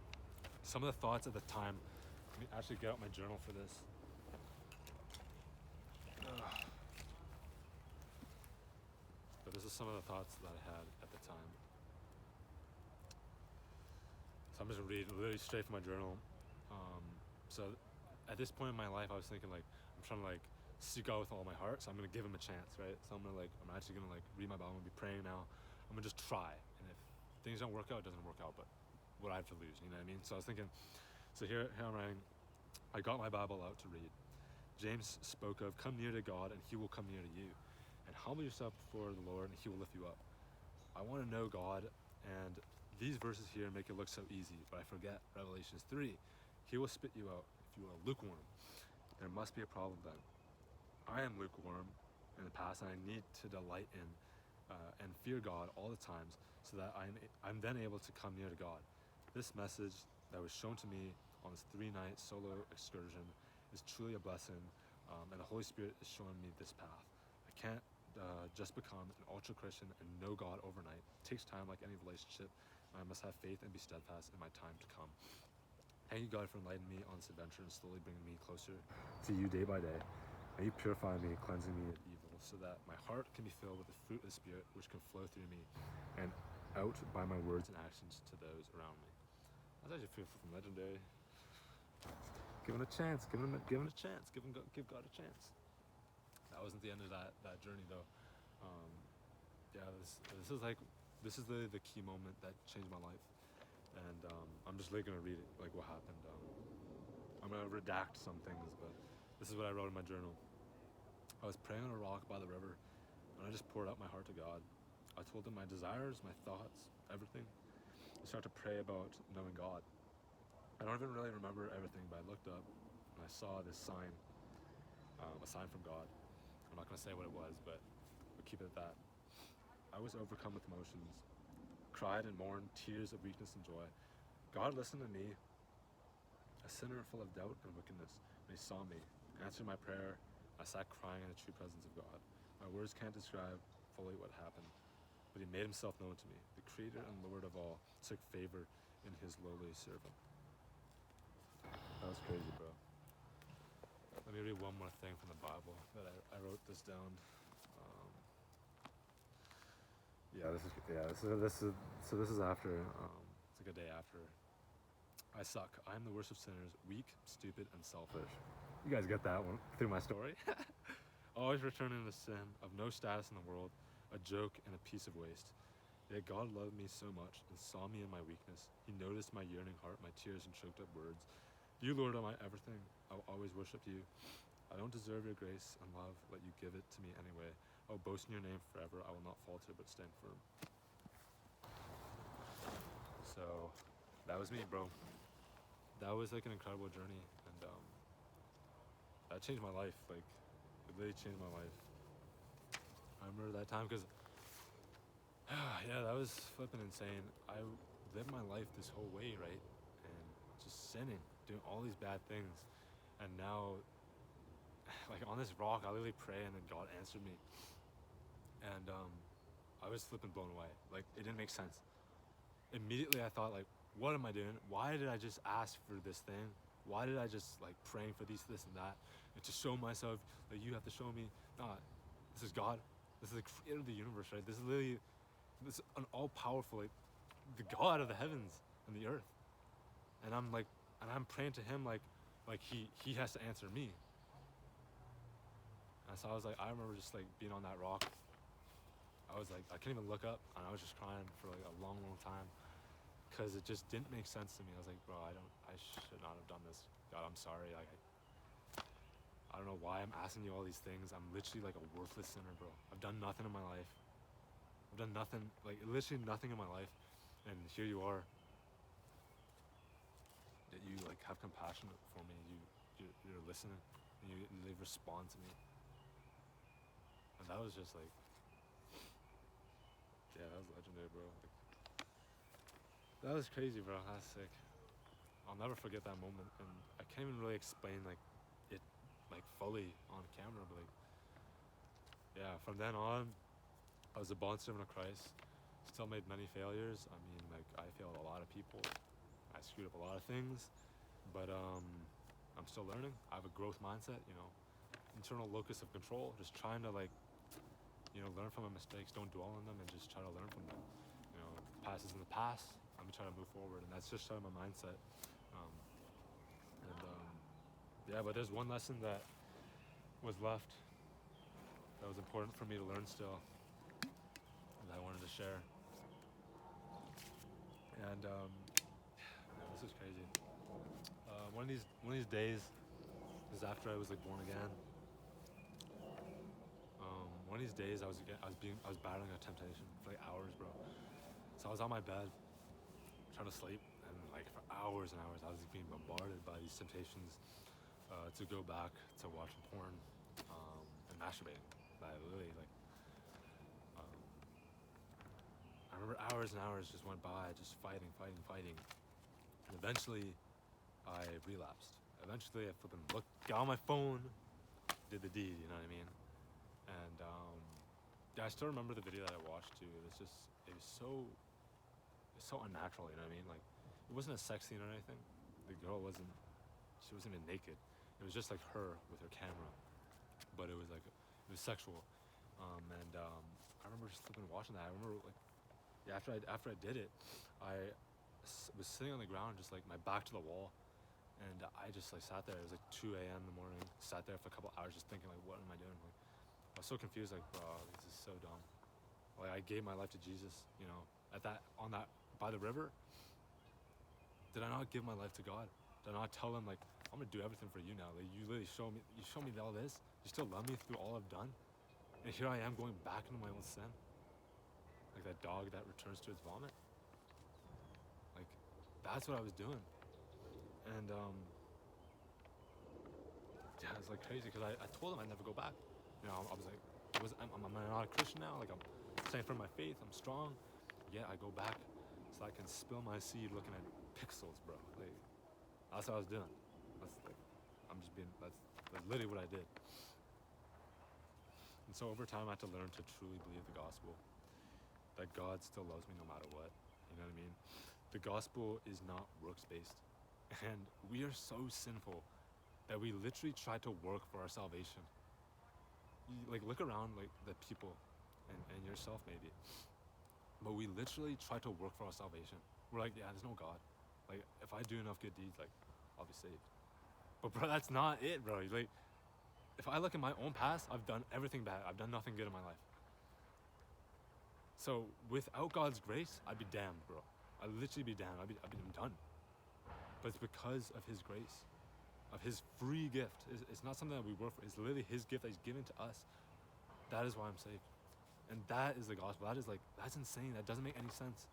some of the thoughts at the time, let me actually get out my journal for this. But this is some of the thoughts that I had at the time. So I'm just gonna read literally straight from my journal. So at this point in my life, I was thinking like, I'm trying to like seek God with all my heart. So I'm gonna give him a chance, right? So I'm actually gonna like read my Bible. I'm gonna be praying now. I'm gonna just try. And if things don't work out, it doesn't work out. But what I have to lose, you know what I mean? So I was thinking, so here I'm writing, I got my Bible out to read. James spoke of, come near to God and he will come near to you. And humble yourself before the Lord and he will lift you up. I want to know God, and these verses here make it look so easy, but I forget Revelations 3. He will spit you out if you are lukewarm. There must be a problem then. I am lukewarm in the past, and I need to delight in and fear God all the times, so that I'm then able to come near to God. This message that was shown to me on this 3-night solo excursion is truly a blessing, and the Holy Spirit is showing me this path. I can't just become an ultra Christian and know God overnight. It takes time like any relationship. I must have faith and be steadfast in my time to come. Thank you, God, for enlightening me on this adventure and slowly bringing me closer to you day by day. May you purify me, cleansing me of evil, so that my heart can be filled with the fruit of the Spirit, which can flow through me and out by my words and actions to those around me. That's actually pretty freaking legendary. Give him a chance. Give God a chance. That wasn't the end of that journey though. This is the key moment that changed my life, and I'm just gonna read it, like what happened. I'm gonna redact some things, but this is what I wrote in my journal. I was praying on a rock by the river, and I just poured out my heart to God. I told him my desires, my thoughts, everything. I started to pray about knowing God. I don't even really remember everything, but I looked up and I saw this sign, a sign from God. I'm not gonna say what it was, but we'll keep it at that. I was overcome with emotions, cried and mourned, tears of weakness and joy. God listened to me, a sinner full of doubt and wickedness, and he saw me, answered my prayer. I sat crying in the true presence of God. My words can't describe fully what happened, but he made himself known to me. The creator and Lord of all took favor in his lowly servant. That was crazy, bro. Let me read one more thing from the Bible that I wrote this down. This is after, it's like a day after. I suck. I am the worst of sinners, weak, stupid, and selfish. You guys get that one through my story. Always returning to sin, of no status in the world, a joke and a piece of waste. Yet God loved me so much and saw me in my weakness. He noticed my yearning heart, my tears and choked up words. You, Lord, are my everything. I will always worship you. I don't deserve your grace and love, but you give it to me anyway. I will boast in your name forever. I will not falter, but stand firm. So, that was me, bro. That was like an incredible journey, and that changed my life. Like, it really changed my life. I remember that time because, yeah, that was flipping insane. I lived my life this whole way, right? And just sinning, doing all these bad things. And now, like on this rock, I literally pray and then God answered me. And I was flipping blown away. Like, it didn't make sense. Immediately I thought, like, what am I doing? Why did I just ask for this thing? Why did I just like praying for this and that? And to show myself, like, you have to show me. Nah, this is God. This is the creator of the universe, right? This is an all-powerful, like, the God of the heavens and the earth. And I'm praying to him like he has to answer me. And so I was like, I remember just like being on that rock. I was like, I couldn't even look up, and I was just crying for like a long time. Because it just didn't make sense to me. I was like, bro, I should not have done this. God, I'm sorry. Like, I don't know why I'm asking you all these things. I'm literally like a worthless sinner, bro. I've done nothing in my life. I've done nothing, like literally nothing in my life. And here you are. That you like have compassion for me. You're listening. And they respond to me. And that was just like, yeah, that was legendary, bro. Like, that was crazy, bro. That's sick. I'll never forget that moment, and I can't even really explain like it like fully on camera, but like, yeah, from then on I was a bond servant of Christ. Still made many failures. I mean, like, I failed a lot of people. I screwed up a lot of things, but I'm still learning. I have a growth mindset, internal locus of control, just trying to like, learn from my mistakes, don't dwell on them, and just try to learn from them. Past is in the past. I'm trying to move forward, and that's just my mindset. Yeah, but there's one lesson that was left that was important for me to learn still, that I wanted to share. And man, this is crazy. One of these days is after I was like born again. One of these days I was battling a temptation for like hours, bro. So I was on my bed trying to sleep, and like for hours and hours I was being bombarded by these temptations to go back to watching porn and masturbating. I literally like I remember hours and hours just went by just fighting, and eventually I relapsed. Eventually I got on my phone, did the deed, you know what I mean? And I still remember the video that I watched too. It was so unnatural, you know what I mean? Like, it wasn't a sex scene or anything. The girl she wasn't even naked. It was just like her with her camera, but it was sexual. I remember just flipping watching that. I remember like, yeah, after I did it, was sitting on the ground, just like my back to the wall, and I just like sat there. It was like 2 a.m. in the morning. Sat there for a couple hours, just thinking like, what am I doing? Like, I was so confused. Like, bro, this is so dumb. Like, I gave my life to Jesus, you know, by the river. Did I not give my life to God? Did I not tell him, like, I'm gonna do everything for you now? Like, you literally show me all this. You still love me through all I've done, and here I am going back into my own sin, like that dog that returns to its vomit. Like, that's what I was doing, and yeah, it's like crazy because I told him I'd never go back. You know, I was like, I'm not a Christian now. Like, I'm standing for my faith. I'm strong. Yeah, I go back so I can spill my seed looking at pixels, bro. Like, that's what I was doing. That's literally what I did. And so over time, I had to learn to truly believe the gospel, that God still loves me no matter what. You know what I mean? The gospel is not works-based. And we are so sinful that we literally try to work for our salvation. Like, look around, like, the people and yourself maybe. But we literally try to work for our salvation. We're like, yeah, there's no God. Like, if I do enough good deeds, like, I'll be saved. But bro, that's not it, bro. Like, if I look at my own past, I've done everything bad. I've done nothing good in my life. So without God's grace, I'd be damned, bro. I'd literally be damned. I'd be done. But it's because of his grace, of his free gift. It's not something that we work for. It's literally his gift that he's given to us. That is why I'm saved. And that is the gospel. That's insane. That doesn't make any sense.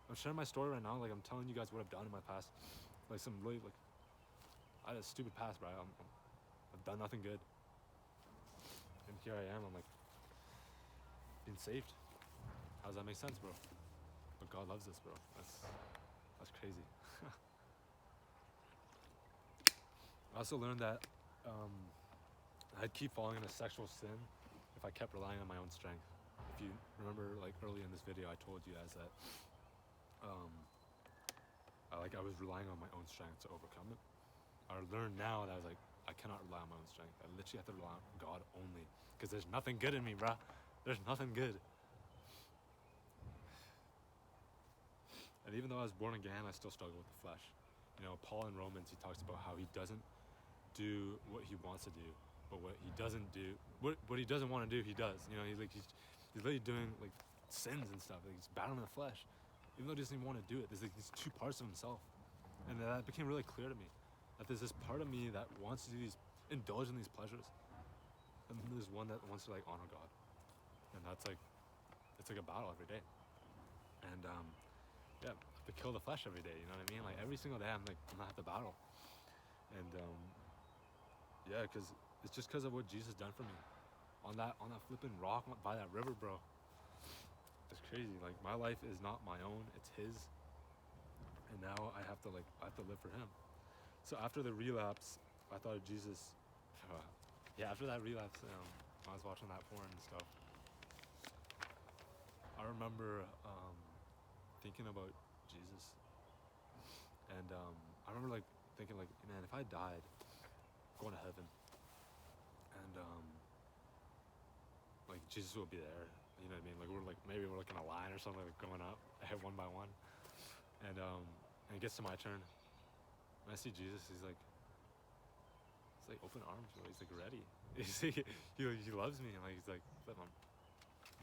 I'm sharing my story right now. Like, I'm telling you guys what I've done in my past. Like, some really, like, I had a stupid past, bro. I've done nothing good. And here I am. I'm like, being saved. How does that make sense, bro? But God loves us, bro. That's crazy. I also learned that I'd keep falling into sexual sin if I kept relying on my own strength. If you remember, like, early in this video, I told you guys that I was relying on my own strength to overcome it. I learned now that I cannot rely on my own strength. I literally have to rely on God only, because there's nothing good in me, bruh. There's nothing good. And even though I was born again, I still struggle with the flesh. You know, Paul in Romans, he talks about how he doesn't do what he wants to do, but what he doesn't do, what he doesn't want to do, he does. You know, he's literally doing, like, sins and stuff. Like, he's battling the flesh, even though he doesn't even want to do it. There's, like, these two parts of himself, and that became really clear to me. That there's this part of me that wants to indulge in these pleasures, and then there's one that wants to, like, honor God, and it's like a battle every day. And yeah, I have to kill the flesh every day. You know what I mean? Like, every single day, I'm gonna have to battle. And yeah, because it's just because of what Jesus done for me on that flipping rock by that river, bro. It's crazy. Like, my life is not my own; it's his. And now I have to live for him. So after the relapse, I thought of Jesus. Yeah, after that relapse, I was watching that porn and stuff. I remember thinking about Jesus, and I remember, like, thinking, like, man, if I died, I'm going to heaven, and like, Jesus will be there. You know what I mean? Like, maybe we're like in a line or something, like, going up one by one, and it gets to my turn. And I see Jesus, he's like open arms, bro. He's like ready. He loves me, and like, he's like, I'm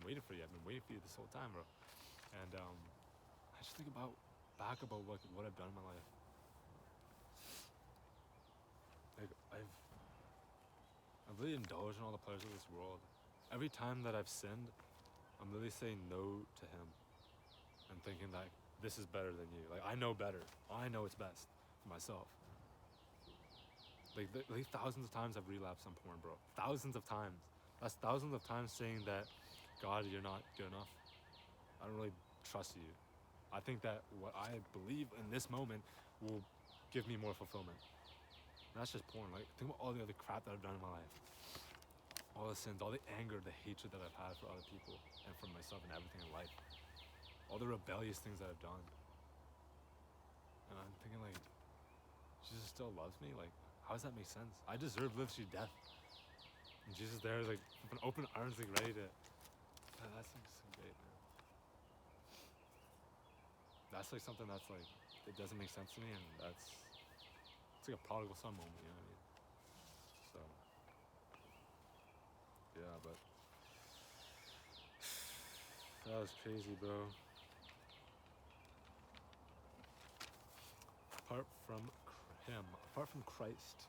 waiting for you. I've been waiting for you this whole time, bro. And I just think back about what I've done in my life. Like, I've really indulged in all the pleasures of this world. Every time that I've sinned, I'm really saying no to him and thinking that this is better than you. Like, I know better. I know what's best for myself. Like, thousands of times I've relapsed on porn, bro. Thousands of times. That's thousands of times saying that, God, you're not good enough. I don't really trust you. I think that what I believe in this moment will give me more fulfillment. And that's just porn. Like, think about all the other crap that I've done in my life. all the sins, all the anger, the hatred that I've had for other people and for myself and everything in life, all the rebellious things that I've done. And I'm thinking like, Jesus still loves me? Like, how does that make sense? I deserve literally death. And Jesus there is like with open arms, like ready to, that's like so great, man. That's like something that's like, it doesn't make sense to me, and it's like a prodigal son moment, you know what I mean? So, yeah, but that was crazy, bro. Apart from him, apart from Christ,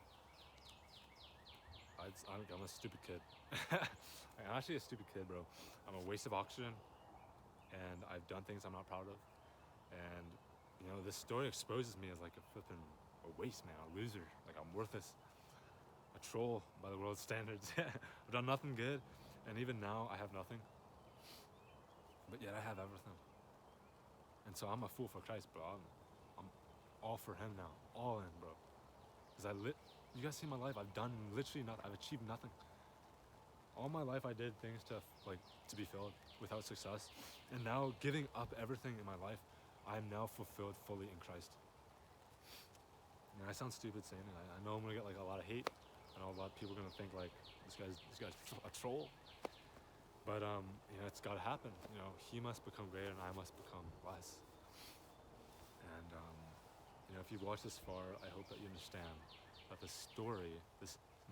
I'm a stupid kid. I'm actually a stupid kid, bro. I'm a waste of oxygen, and I've done things I'm not proud of. And, you know, this story exposes me as like a waste man, a loser. Like, I'm worthless, a troll by the world's standards. I've done nothing good, and even now I have nothing. But yet I have everything. And so I'm a fool for Christ, bro. I'm all for him now, all in, bro. Because you guys see my life, I've done literally nothing, I've achieved nothing. All my life I did things to be filled without success. And now giving up everything in my life, I am now fulfilled fully in Christ. And I sound stupid saying it. I know I'm gonna get like a lot of hate. I know a lot of people are gonna think like this guy's a troll. But you know, it's gotta happen. You know, he must become greater and I must become less. And you know, if you've watched this far, I hope that you understand that this story,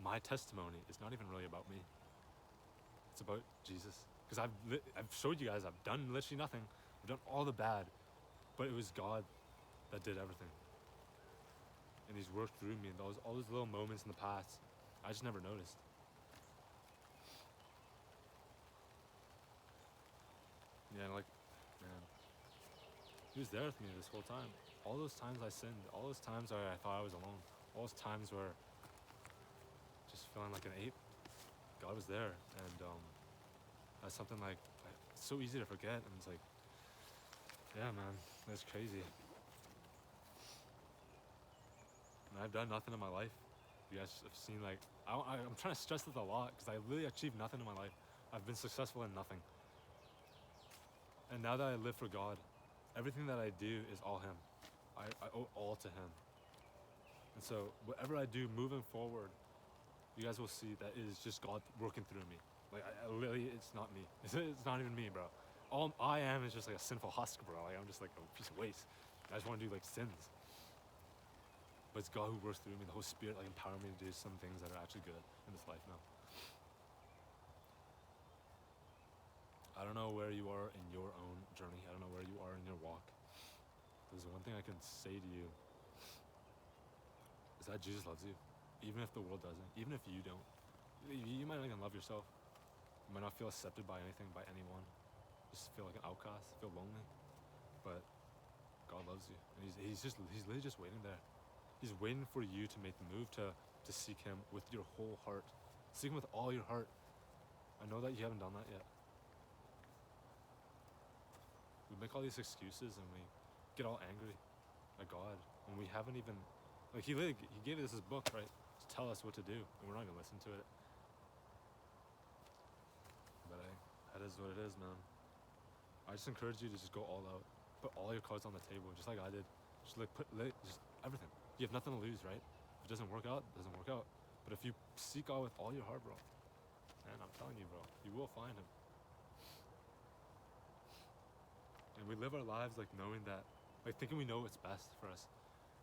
my testimony, is not even really about me. It's about Jesus. Because I've showed you guys I've done literally nothing. I've done all the bad, but it was God that did everything. And he's worked through me, and all those little moments in the past, I just never noticed. Yeah, like, man, he was there with me this whole time. All those times I sinned, all those times where I thought I was alone, all those times where just feeling like an ape, God was there. And that's something like, it's so easy to forget. And it's like, yeah, man, that's crazy. And I've done nothing in my life. You guys have seen, like, I'm trying to stress this a lot because I really achieved nothing in my life. I've been successful in nothing. And now that I live for God, everything that I do is all him. I owe all to him. And so whatever I do moving forward, you guys will see that it is just God working through me. Like, literally, it's not me. It's not even me, bro. All I am is just like a sinful husk, bro. Like, I'm just like a piece of waste. I just want to do like sins. But it's God who works through me. The Holy Spirit like empower me to do some things that are actually good in this life now. I don't know where you are in your own journey. I don't know where you are in your walk. There's one thing I can say to you is that Jesus loves you. Even if the world doesn't. Even if you don't. You might not even love yourself. You might not feel accepted by anything, by anyone. Just feel like an outcast, feel lonely. But God loves you. And he's literally just waiting there. He's waiting for you to make the move to seek him with your whole heart. Seek him with all your heart. I know that you haven't done that yet. We make all these excuses and we get all angry at God when we haven't even, like, he gave us his book, right, to tell us what to do, and we're not gonna listen to it. But that is what it is, man. I just encourage you to just go all out, put all your cards on the table, just like I did. Just just everything. You have nothing to lose, right? If it doesn't work out, it doesn't work out. But if you seek God with all your heart, bro, man, I'm telling you, bro, you will find him. And we live our lives like knowing that, like thinking we know what's best for us,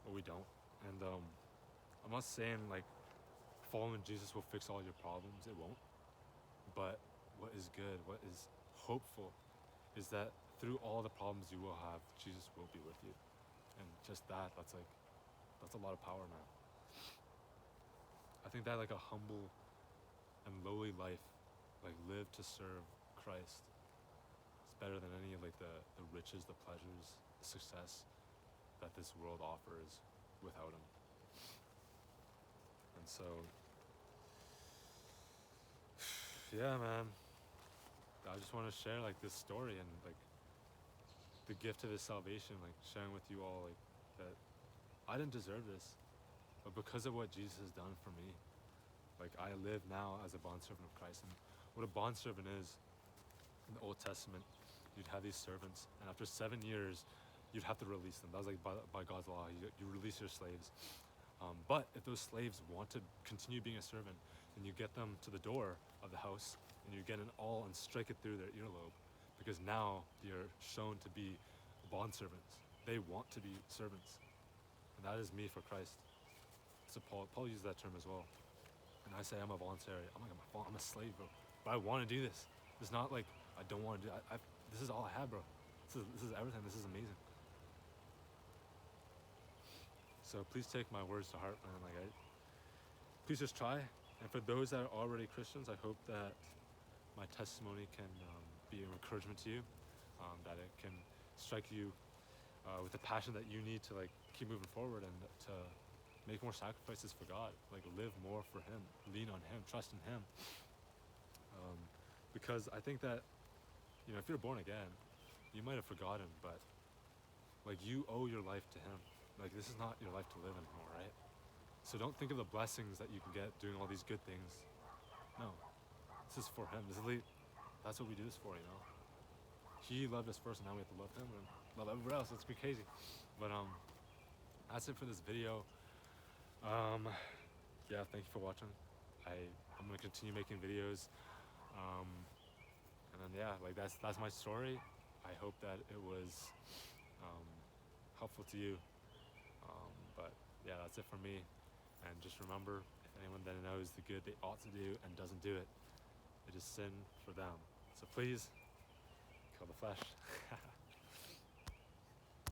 but we don't. And I'm not saying like following Jesus will fix all your problems. It won't. But what is good, what is hopeful, is that through all the problems you will have, Jesus will be with you. And just that's a lot of power, man. I think that like a humble and lowly life, like live to serve Christ, is better than any of like the riches, the pleasures, the success that this world offers without him. And so, yeah, man, I just want to share like this story and like the gift of his salvation, like sharing with you all like that I didn't deserve this, but because of what Jesus has done for me, Like, I live now as a bondservant of Christ. And what a bondservant is, in the Old Testament, you'd have these servants, and after 7 years, you'd have to release them. That was like by God's law. You release your slaves. But if those slaves want to continue being a servant, then you get them to the door of the house, and you get an awl and strike it through their earlobe, because now you're shown to be bondservants. They want to be servants. And that is me for Christ. So Paul uses that term as well. And I say I'm a voluntary. I'm a slave, bro. But I want to do this. It's not like I don't want to do it. This is all I have, bro. This is everything. This is amazing. So please take my words to heart, man. Please just try. And for those that are already Christians, I hope that my testimony can be an encouragement to you, that it can strike you with the passion that you need to like keep moving forward and to make more sacrifices for God, like live more for Him, lean on Him, trust in Him. Because I think that, you know, if you're born again, you might have forgotten, but like you owe your life to Him. Like, this is not your life to live anymore, right? So don't think of the blessings that you can get doing all these good things. No, this is for Him. That's what we do this for, you know. He loved us first, and now we have to love Him and love everybody else. It's pretty crazy. But that's it for this video. Yeah, thank you for watching. I'm gonna continue making videos. And then yeah, like that's my story. I hope that it was helpful to you. But yeah, that's it for me. And just remember, if anyone then knows the good they ought to do and doesn't do it, it is sin for them. So please, kill the flesh.